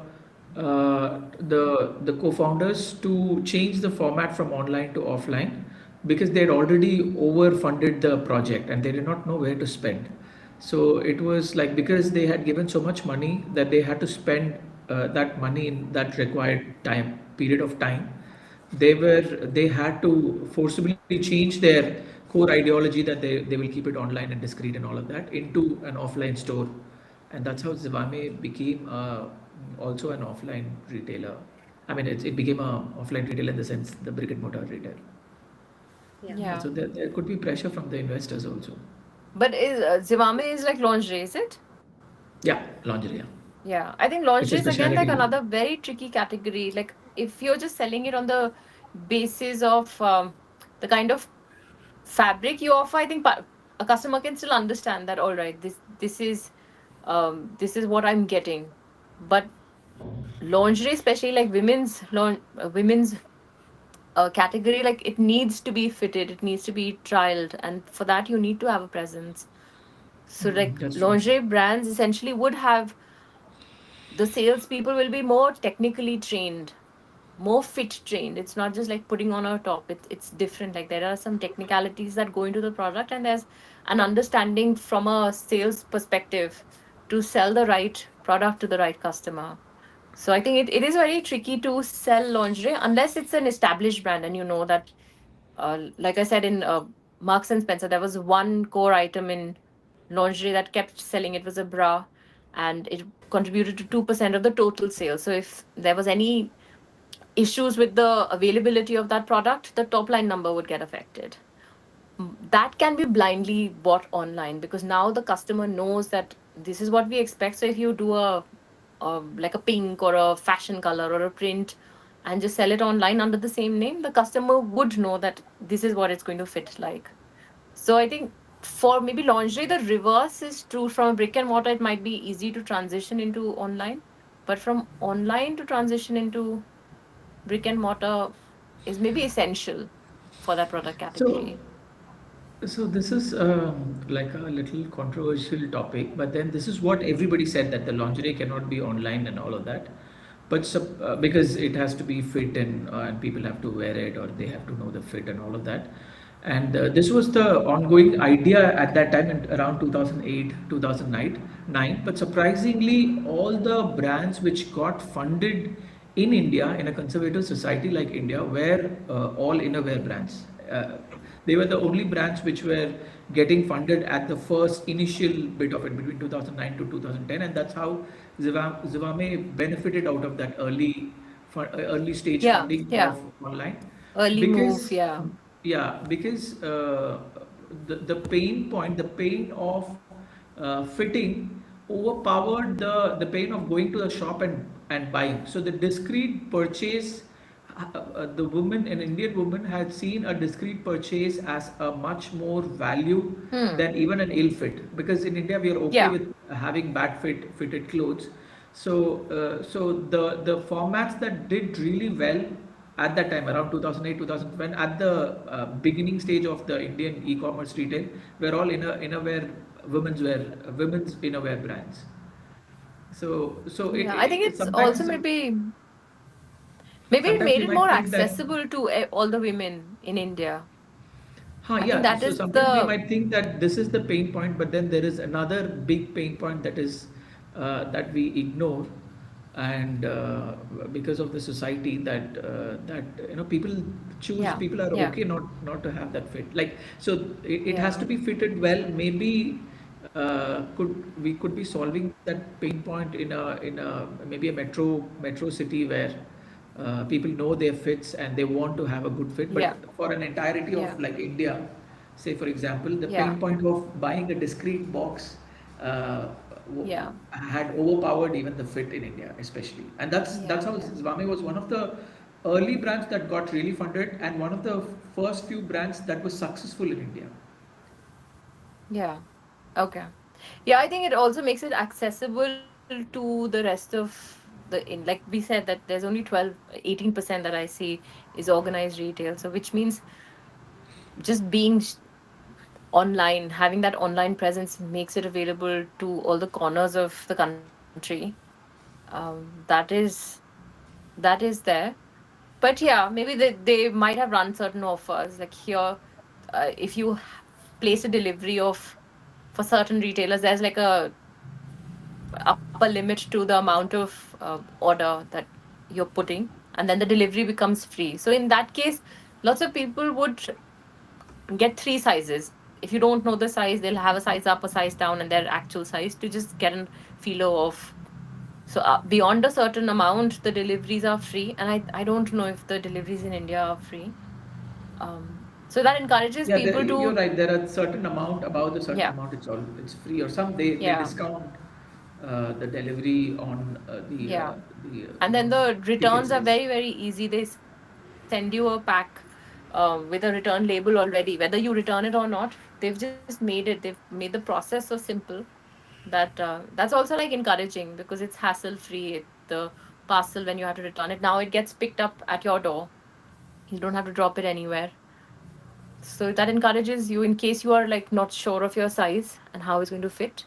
co-founders to change the format from online to offline because they had already overfunded the project and they did not know where to spend. So it was like because they had given so much money that they had to spend that money in that required time period of time. They had to forcibly change their core ideology that they will keep it online and discreet and all of that into an offline store, and that's how Zivame became also an offline retailer. I mean, it became a offline retailer in the sense the brick and mortar retail. Yeah. Yeah, Yeah. so there could be pressure from the investors also. But is Zivame is like lingerie, is it? Yeah, lingerie. Yeah. Yeah, I think It's a lingerie is again like specialty. another very tricky category. Like if you're just selling it on the basis of the kind of fabric you offer, I think a customer can still understand that. All right, this is what I'm getting. But lingerie, especially like women's category, like it needs to be fitted, it needs to be trialed, and for that you need to have a presence. So like That's true. lingerie brands essentially would have the salespeople will be more technically trained, more fit trained. It's not just like putting on a top. It's different. Like there are some technicalities that go into the product, and there's an understanding from a sales perspective to sell the right product to the right customer. So I think it is very tricky to sell lingerie unless it's an established brand and you know that, like I said, in Marks and Spencer, there was one core item in lingerie that kept selling. It was a bra, and it contributed to 2% of the total sales. So if there was any issues with the availability of that product, the top line number would get affected. That can be blindly bought online because now the customer knows that this is what we expect. So if you do a like a pink or a fashion color or a print and just sell it online under the same name, the customer would know that this is what it's going to fit like. So I think for maybe lingerie, the reverse is true. From a brick and mortar, it might be easy to transition into online, but from online to transition into brick and mortar is maybe essential for that product So category. So this is like a little controversial topic, but then this is what everybody said that the lingerie cannot be online and all of that, but because it has to be fit and people have to wear it or they have to know the fit and all of that, and this was the ongoing idea at that time in around 2008 2009. But surprisingly, all the brands which got funded in India in a conservative society like India were all innerwear brands. They were the only brands which were getting funded at the first initial bit of it between 2009 to 2010, and that's how Zivame benefited out of that early stage Yeah, funding yeah. of online, Early move, because yeah. yeah, because the pain point, the pain of fitting overpowered the pain of going to the shop and buying. So the discrete purchase, the woman, an Indian woman, had seen a discrete purchase as a much more value Hmm. than even an ill fit. Because in India we are okay Yeah. with having fitted clothes. So the formats that did really well at that time around 2008 2010 at the beginning stage of the Indian e-commerce retail were all innerwear women's innerwear brands. So Yeah, I think it it's also sometimes maybe it sometimes made you it more might think that. accessible to all the women in India. Huh, I think yeah. that So is sometimes we the might think that this is the pain point, but then there is another big pain point that is that we ignore, and because of the society that people choose, yeah, people are yeah, okay not to have that fit. Like so, it has to yeah, be fitted well. Maybe could be solving that pain point in a maybe a metro city where people know their fits and they want to have a good fit. But yeah, for an entirety yeah, of like India, say for example, the yeah, pain point of buying a discrete box uh, yeah, had overpowered even the fit in India, especially. And that's yeah, how yeah, Zwame was one of the early brands that got really funded and one of the first few brands that was successful in India. yeah. Okay. Yeah, I think it also makes it accessible to the rest of like we said that there's only 18% that I see is organized retail. So which means just being online, having that online presence makes it available to all the corners of the country. That is there. But yeah, maybe they might have run certain offers. Like here, if you place a delivery of for certain retailers, there's like a upper limit to the amount of order that you're putting, and then the delivery becomes free. So in that case, lots of people would get three sizes. If you don't know the size, they'll have a size up, a size down, and their actual size to just get a feeler of. So beyond a certain amount, the deliveries are free, and I don't know if the deliveries in India are free. So that encourages Yeah, people you're to, right. There are certain amount, above the certain yeah, amount, it's free, or some they yeah, discount the delivery on yeah. the And then the ticket returns are size. very easy. They send you a pack with a return label already. Whether you return it or not, they've just made it. They've made the process so simple that that's also like encouraging because it's hassle free. The parcel, when you have to return it, now it gets picked up at your door. You don't have to drop it anywhere. So that encourages you in case you are like not sure of your size and how it's going to fit.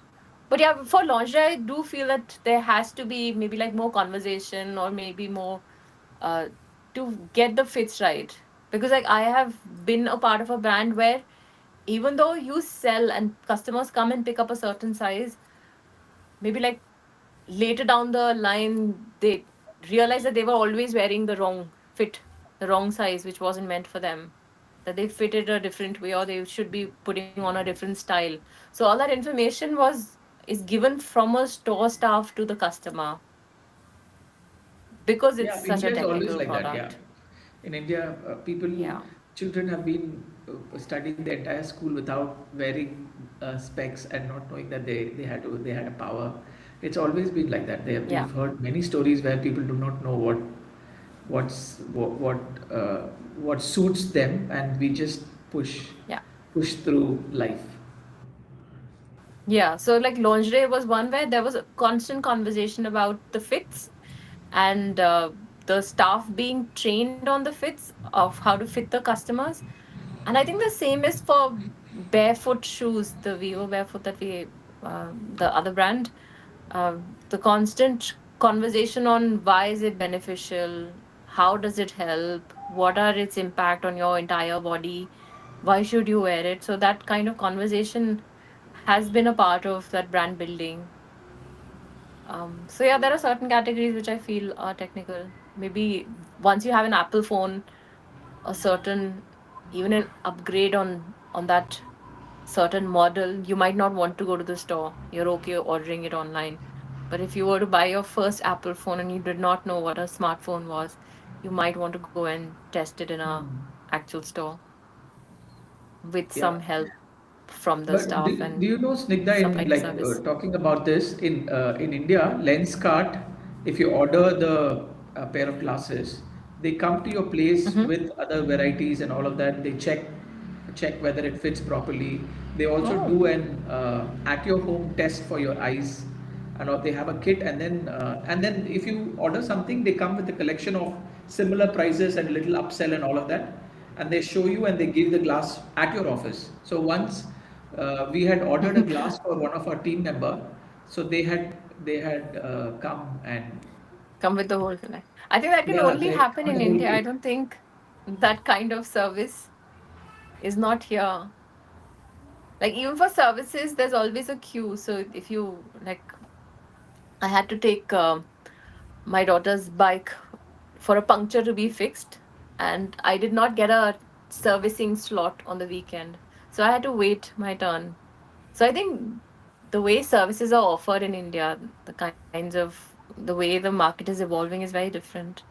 But yeah, for lingerie, I do feel that there has to be maybe like more conversation or maybe more uh, to get the fits right. Because like I have been a part of a brand where even though you sell and customers come and pick up a certain size, maybe like later down the line they realize that they were always wearing the wrong fit, the wrong size, which wasn't meant for them, that they fitted a different way or they should be putting on a different style. So all that information was is given from a store staff to the customer because it's Yeah, such a India is always technical like that. Yeah, product. in India, Yeah, children have been studying the entire school without wearing specs and not knowing that they had a power. It's always been like that. yeah, We've heard many stories where people do not know what's what suits them, and we just yeah. push through life. Yeah, so like lingerie was one where there was a constant conversation about the fits and the staff being trained on the fits of how to fit the customers. And I think the same is for barefoot shoes, the Vivo barefoot that the other brand. The constant conversation on why is it beneficial, how does it help, what are its impact on your entire body, why should you wear it. So that kind of conversation has been a part of that brand building. So yeah, there are certain categories which I feel are technical. Maybe once you have an Apple phone, a certain even an upgrade on that certain model, you might not want to go to the store. You're okay ordering it online. But if you were to buy your first Apple phone and you did not know what a smartphone was, you might want to go and test it in a actual store with Yeah. some help from the But staff do and you know, Snigdha, supply in like service. talking about this in India, Lenskart, if you order the pair of glasses, they come to your place Mm-hmm. with other varieties and all of that. They check whether it fits properly. They also Oh. do an at your home test for your eyes, and or they have a kit, and then if you order something, they come with a collection of similar prices and little upsell and all of that, and they show you and they give the glass at your office. So once we had ordered a glass for one of our team member, so they had they had come and Come with the whole thing. I think that can yeah, only they happen come with in the whole India. I kit. don't think that kind of service is not here. Like even for services, there's always a queue. So if you like, I had to take my daughter's bike for a puncture to be fixed, and I did not get a servicing slot on the weekend, so I had to wait my turn. So I think the way services are offered in India, the way the market is evolving is very different.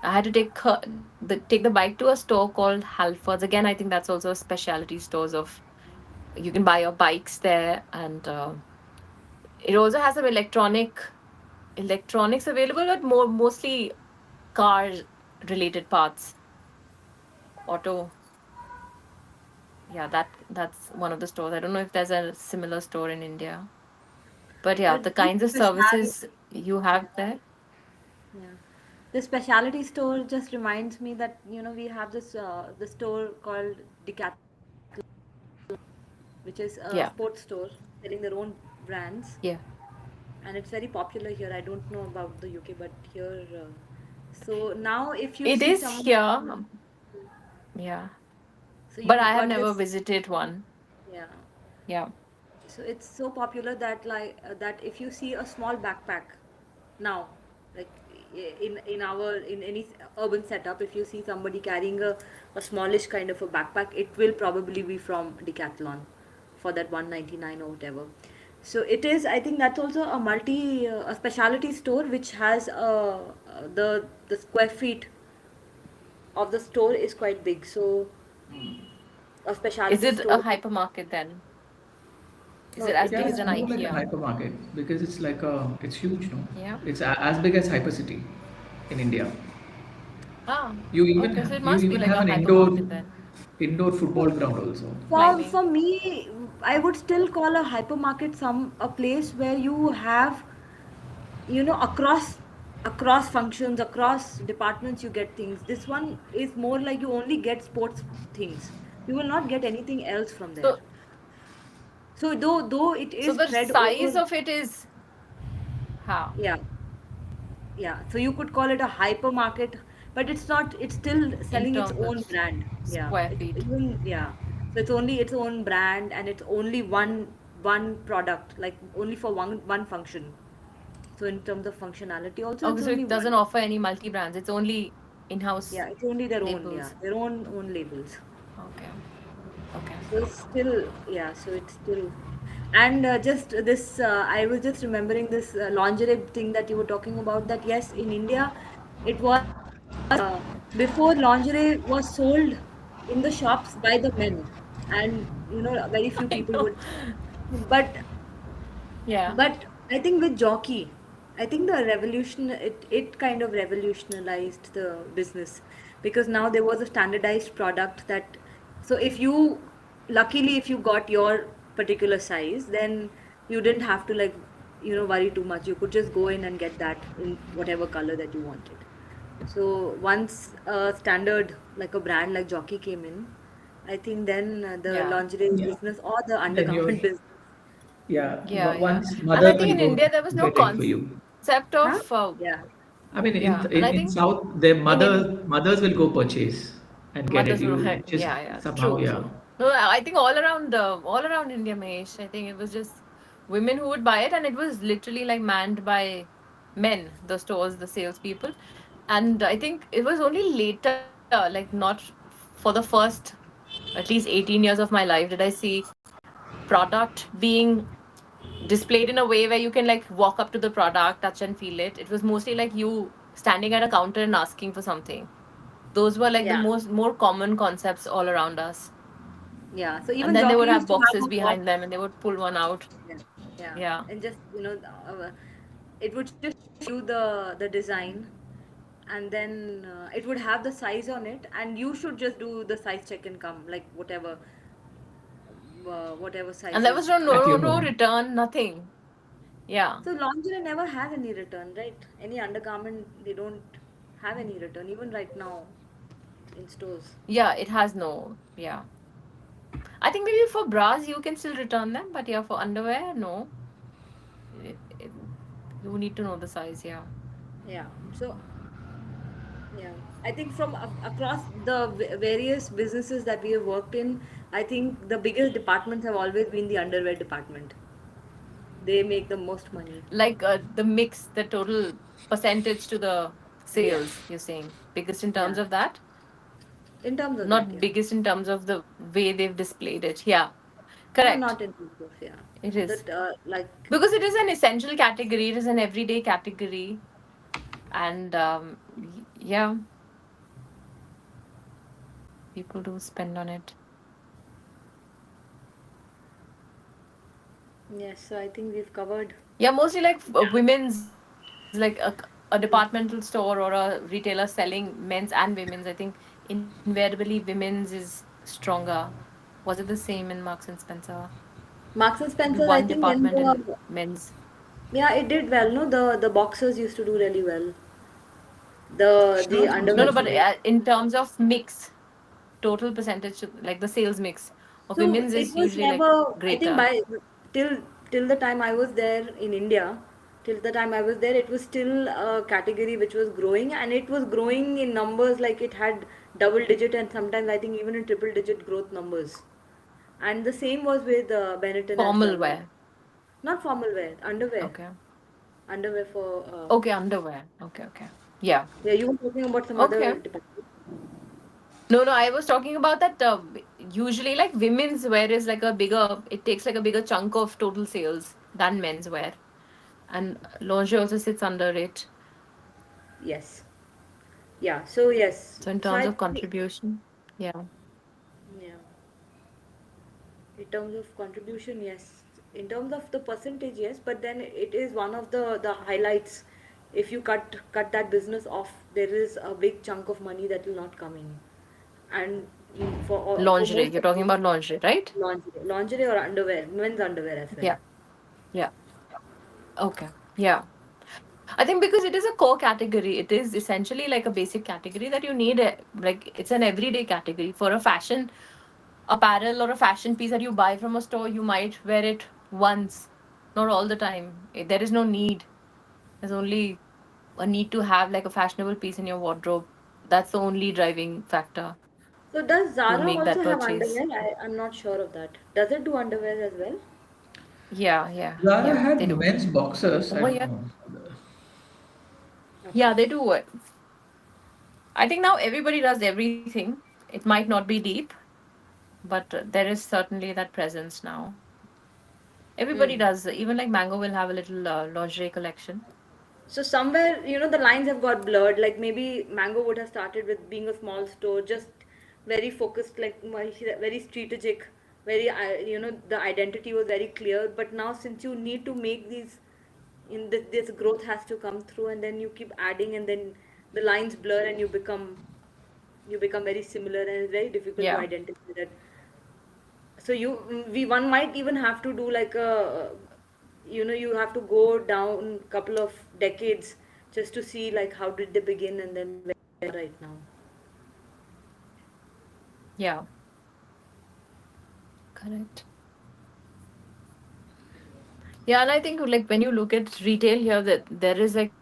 I had to take the bike to a store called Halfords. Again, I think that's also a specialty stores of you can buy your bikes there, and it also has some electronics available, but mostly car related parts, auto. Yeah, that's one of the stores. I don't know if there's a similar store in India, but yeah, But the this kinds of speciality, services you have yeah, there. yeah. The specialty store just reminds me that we have this the store called Decathlon, which is a Yeah, sports store selling their own brands, yeah. and it's very popular here. I don't know about the UK, but here. So now, if you It see is someone, here. Yeah, so but you've I have got never this, visited one. yeah. Yeah. So it's so popular that that if you see a small backpack now, like in any urban setup, if you see somebody carrying a smallish kind of a backpack, it will probably be from Decathlon for that 199 or whatever. So it is. I think that's also a specialty store which has the square feet of the store is quite big. So a Is specialty it a store. hypermarket then? Is No, it as it Yeah, big as is. an it's more like a IKEA? hypermarket because it's like a, it's huge, no? Yeah. It's as big as Hypercity in India. Ah, You even okay. So it you must be even like have a an hypermarket then. indoor football ground also. For Climbing. me, I would still call a hypermarket a place where you have, across functions, across departments, you get things. This one is more like you only get sports things. You will not get anything else from there. So So though it so is the spread size over, of it is how yeah, yeah. So you could call it a hypermarket, but it's not. It's still in selling its terms of own brand. Yeah, square feet. even yeah. So it's only its own brand, and it's only one product, like only for one function. So in terms of functionality, also Okay, it's so only it doesn't one. offer any multi brands. It's only in-house Yeah, it's only their own. Yeah, labels. their own labels. Okay. Okay. So it's still, yeah. So it's still, and just this. I was just remembering this lingerie thing that you were talking about. That yes, in India, it was before lingerie was sold in the shops by the men, and very few I people know. would. But Yeah. But I think with jockey, I think it kind of revolutionized the business, because now there was a standardized product that, so if you, luckily if you got your particular size, then you didn't have to like worry too much. You could just go in and get that in whatever color that you wanted. So once a standard like a brand like Jockey came in, I think then the Yeah. lingerie Yeah. business or the Then you're undergarment business. yeah. Yeah, yeah. Once And I mothers think will in go India there was no get it for you. concept Huh? of Yeah. I mean, yeah, and I in think South, their in mothers will go purchase and get it. mothers will You just yeah, yeah. somehow, True, yeah. true. No, I think all around India, Mahesh, I think it was just women who would buy it, and it was literally like manned by men, the stores, the salespeople. And I think it was only later, like not for the first at least 18 years of my life, did I see product being displayed in a way where you can like walk up to the product, touch and feel it. It was mostly like you standing at a counter and asking for something. Those were like the Yeah. more common concepts all around us. Yeah. So And even then they Jockey would have used to have boxes a box. behind them and they would pull one out. Yeah. Yeah. Yeah. And just, it would just show you the design, and then it would have the size on it, and you should just do the size check and come, like whatever And there sizes. was no At no your no home. return, nothing. Yeah. So lingerie never have any return, right? Any undergarment, they don't have any return, even right now in stores. Yeah, it has no. Yeah. I think maybe for bras you can still return them, but yeah, for underwear, no. it, you need to know the size. Yeah. Yeah. So yeah, I think from across the various businesses that we have worked in, I think the biggest departments have always been the underwear department. They make the most money. Like the mix, the total percentage to the Yeah, sales. You're saying biggest in terms yeah. of that, In terms of that, not yeah. biggest in terms of the way they've displayed it. Yeah, No, correct. not in terms of, yeah. It is That like because it is an essential category. It is an everyday category, and yeah, people do spend on it. yes. So I think we've covered. Yeah, mostly like women's, like a departmental store or a retailer selling men's and women's. I think invariably women's is stronger. Was it the same in Marks and Spencer? Marks and Maybe Spencer's, I one think when department in the men's. yeah, it did well. No, the boxers used to do really well. The Sure, No, underwear. no, but absolutely. in terms of mix, total percentage, like the sales mix of So women's it is was usually like never, I think greater. by till till the time I was there in India, till the time I was there, it was still a category which was growing, and it was growing in numbers like it had double digit and sometimes I think even in triple digit growth numbers. And the same was with Benetton as Formal well. wear. Not formal wear, underwear. Okay. Underwear for Okay, underwear. Okay, okay. Yeah. yeah, you were talking about some other Okay. department. No, no, I was talking about that. Usually, like women's wear is like a bigger, it takes like a bigger chunk of total sales than men's wear. And lingerie also sits under it. Yes. Yeah. So yes. So, in So terms I of think contribution, yeah. yeah. In terms of contribution, yes. In terms of the percentage, yes. But then it is one of the highlights. If you cut that business off, there is a big chunk of money that will not come in. And for Lingerie, most you're of talking the about lingerie, right? lingerie or underwear, men's underwear as well. Yeah, yeah. Okay, yeah. I think because it is a core category, it is essentially like a basic category that you need. Like it's an everyday category for a fashion apparel or a fashion piece that you buy from a store. You might wear it once, not all the time. There is no need. There's only a need to have like a fashionable piece in your wardrobe. That's the only driving factor So does to Zara make that also have purchase. underwear? I'm not sure of that. Does it do underwear as well? Yeah, yeah, Zara yeah. had They do. men's boxers. I Over don't here, know. Okay. yeah, they do. I think now everybody does everything. It might not be deep, but there is certainly that presence now. Everybody Hmm. does. Even like Mango will have a little lingerie collection. So somewhere, the lines have got blurred. Like maybe Mango would have started with being a small store, just very focused, like very strategic, very, the identity was very clear. But now, since you need to make these, this growth has to come through, and then you keep adding, and then the lines blur, and you become very similar, and it's very difficult to Yeah, identify that. So we one might even have to do like you have to go down couple of decades just to see like how did they begin and then where they are right now. yeah, correct. Yeah, and I think like when you look at retail here, that there is like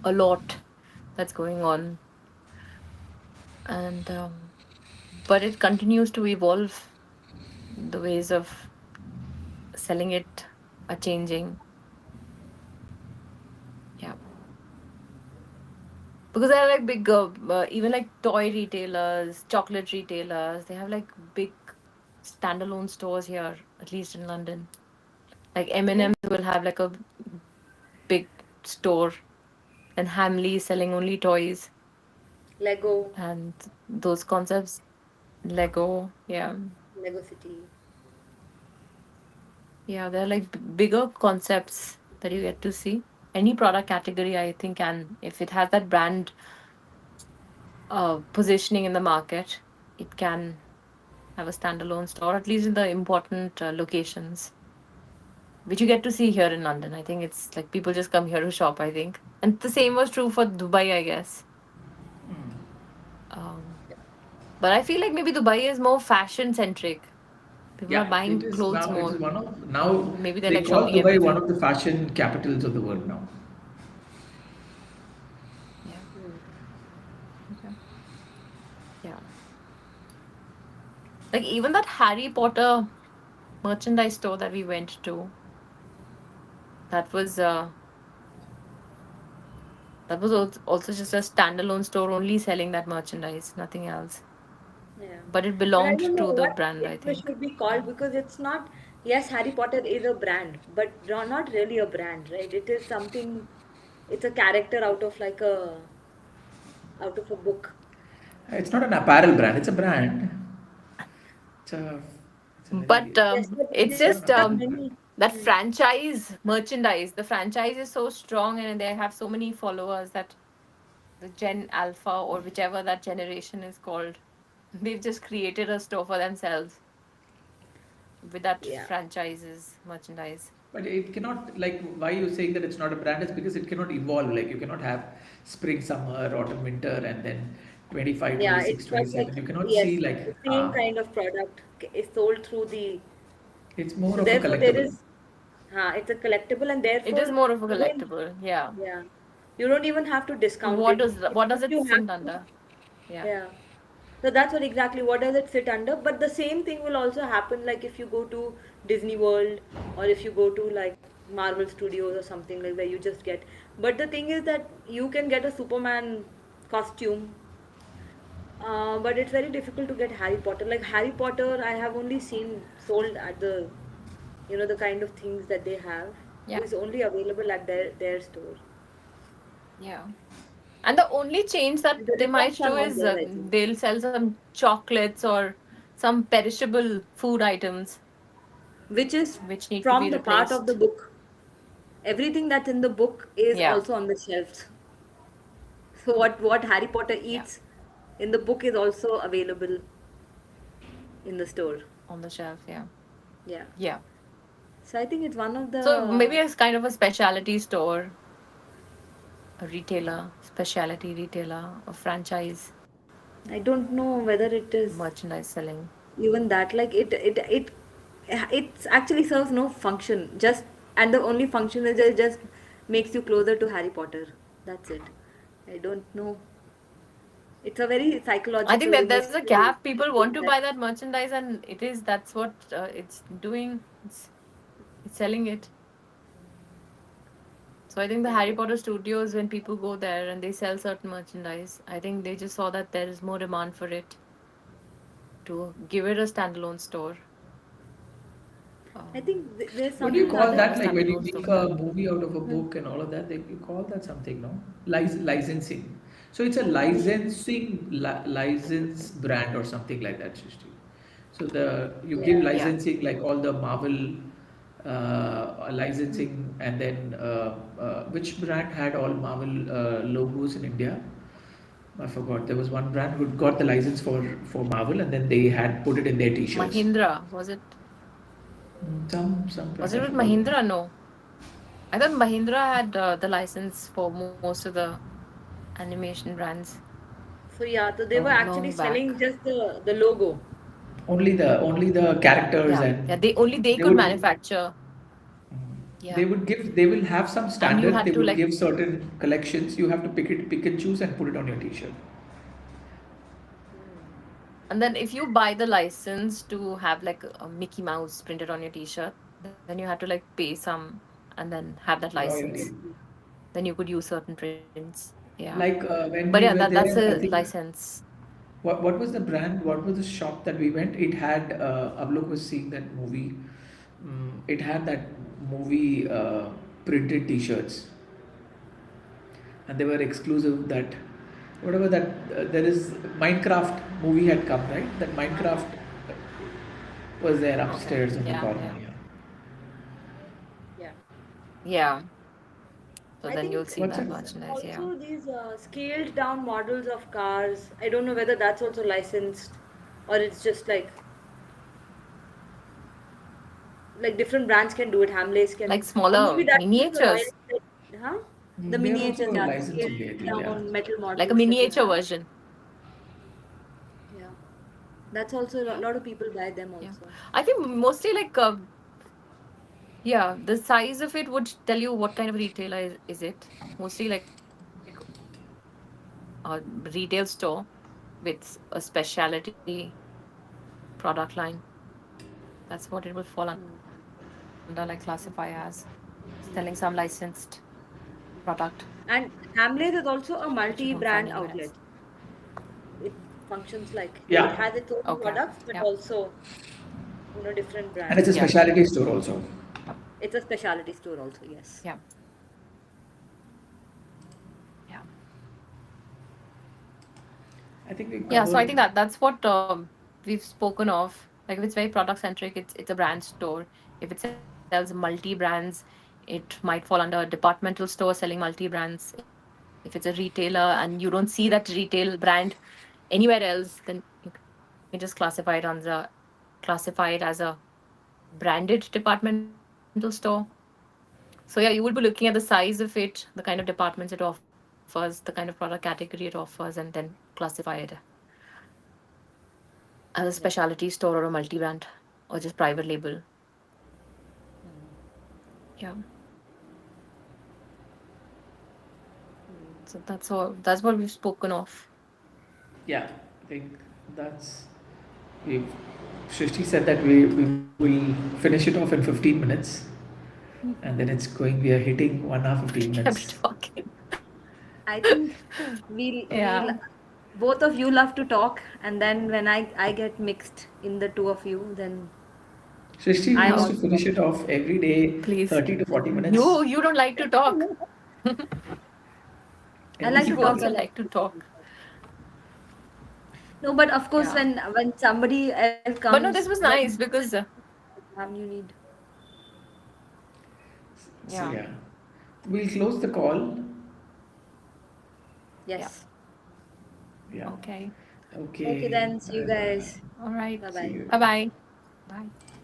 a lot that's going on, and but it continues to evolve. The ways of selling it are changing. Yeah, because there are like big, even like toy retailers, chocolate retailers. They have like big standalone stores here, at least in London. Like Yeah, M&M's will have like a big store, and Hamley selling only toys Lego, and those concepts. Lego, yeah, Lego City. yeah, they're like bigger concepts that you get to see. Any product category, I think, can if it has that brand positioning in the market, it can have a standalone store, at least in the important locations, which you get to see here in London. I think it's like people just come here to shop, I think. And the same was true for Dubai, I guess. Um, but I feel like maybe Dubai is more fashion centric. People are Yeah, buying it is clothes now. It more. is one of now Maybe they're they like call shopping Dubai one everything. of the fashion capitals of the world now. Yeah. Hmm. Okay. Yeah. Like even that Harry Potter merchandise store that we went to, that was uh that was also just a standalone store only selling that merchandise, nothing else. Yeah. But it But I belonged don't know to the what brand, I it think. should be Yeah. called because it's not, yes, Harry Potter is a brand, but not really a brand, right? It is something, it's a character out of a book. It's not an apparel brand. It's a brand. It's a it's a But very Yes, but it's it's not they an just have apparel brand. many. that Hmm. franchise merchandise. The franchise is so strong and they have so many followers that the Gen Alpha or whichever that generation is called, they've just created a store for themselves with that Yeah. franchises merchandise. But it cannot, like, why you saying that it's not a brand is because it cannot evolve. Like, you cannot have spring, summer, autumn, winter, and then 25, Yeah, 26, it's not 27. like, You cannot see, yes, like, the same kind of product is sold through the, it's more so of a therefore there collectible. is, it's a collectible and It is therefore more of a you don't, collectible, yeah. yeah, you don't even have to So discount it. what does If it you have sit to, under? Yeah. yeah. So that's what exactly what does it sit under? But the same thing will also happen like if you go to Disney World or if you go to like Marvel Studios or something like where you just get. But the thing is that you can get a Superman costume, but it's very difficult to get Harry Potter. Like Harry Potter, I have only seen sold at the, the kind of things that they have Yeah. is only available at their store. Yeah. And the only change that The they might refunds are do not is there, I think. they'll sell some chocolates or some perishable food items Which is which need to from be the part of the replaced. book. Everything that's in the book is Yeah. also on the shelves. So what Harry Potter Yeah. eats in the book is also available in the store. On the shelf. Yeah. Yeah. Yeah. So I think it's one of So maybe the, it's kind of a specialty store, a retailer, specialty retailer, a franchise I don't know whether it is merchandise selling. even that. Like it actually serves no function. Just, and the only function is it just makes you closer to Harry Potter. That's it. I don't know. It's a very I think psychological, that there's a emotional gap. People want thing to that, buy that merchandise, and that's what it's doing. It's selling it. So I think the yeah. Harry Potter studios, when people go there and they sell certain merchandise, I think they just saw that there is more demand for it to give it a standalone store. I think there's What do you some Give call them other. a that? Like when you standalone store make for a that. movie out of a Hmm. book and all of that, you call that something, no? Licensing. So it's a licensing license brand or something like that, Srishti. So you give Yeah. Yeah. licensing like all the Marvel Hmm. licensing, and then which brand had all Marvel logos in India? I forgot. There was one brand who got the license for Marvel, and then they had put it in their T-shirts. Mahindra, was it? Some Was brand it I with forgot the name. Mahindra? No. I thought Mahindra had the license for most of the animation brands So yeah, so they were actually long back. selling just the logo. Only the characters, Yeah. and Yeah. They they could would manufacture. they Yeah. would give they will have some And you standard. They had to would like, give certain collections. You have to pick and choose and put it on your T-shirt. Hmm. and then if you buy the license to have like a Mickey Mouse printed on your t-shirt, then you had to like pay some and then have that license. Royalty. Then you could use certain prints. Yeah. Like But when yeah, we were that's there, a I think license. what was the brand? What was the shop that we went? It had Ablok was seeing that movie. It had that movie printed T-shirts, and they were exclusive. That whatever that there is Minecraft movie had come, right? That Uh-huh. Minecraft was there Okay. upstairs in the Yeah. corner. Yeah. Yeah. Yeah. Yeah. So I then you'll think see What's that it? merchandise. Yeah. also these scaled down models of cars. I don't know whether that's also licensed or it's just like different brands can do it. Hamleys Like can, or maybe smaller that's just the miniatures, Royal, huh? The They are also miniatures, yeah, the licensed scaled only, I think. Yeah. down metal like a models that they miniature have. version. Yeah. That's also a Yeah. lot of people buy them Yeah. also. I think mostly like yeah, the size of it would tell you what kind of retailer is it. Mostly like a retail store with a specialty product line. That's what it will fall under, like classify as selling some licensed product And Hamleys is also which a you don't find anywhere multi-brand else. outlet. It functions like it Yeah, has its own Okay. products, Yeah. but also different and it's a brands. Yeah. specialty store also. It's a specialty store also. Yes. Yeah. Yeah. I think we Yeah. So I covered. think that's what we've spoken of. Like if it's very product centric, it's a brand store. If it sells multi brands, it might fall under a departmental store selling multi brands. If it's a retailer and you don't see that retail brand anywhere else, then you can just classify it as a branded departmental store. So yeah, you would be looking at the size of it, the kind of departments it offers, the kind of product category it offers, and then classify it as a Yeah. specialty store or a multi-brand or just private label. Yeah. So that's all. That's what we've spoken of. Yeah, I think that's we. Shrishti said that we will finish it off in 15 minutes, and then it's going. We are hitting 1 hour 15 Kept minutes. talking. I think we'll Yeah. both of you love to talk, and then when I get mixed in the two of you, then Shrishti I wants to Oh, also love finish to it off every day, please. 30 to 40 minutes. You don't like to talk. I Every like to You single talk also day. a lot. like to talk. No, but of course, Yeah. when somebody else But no, comes, this was when nice because you need. So yeah. yeah, we'll close the call. Yeah. Yes. Yeah. Okay. Okay, Okay. then see you Bye bye. guys. All right. Bye See bye. you. Bye-bye. Bye.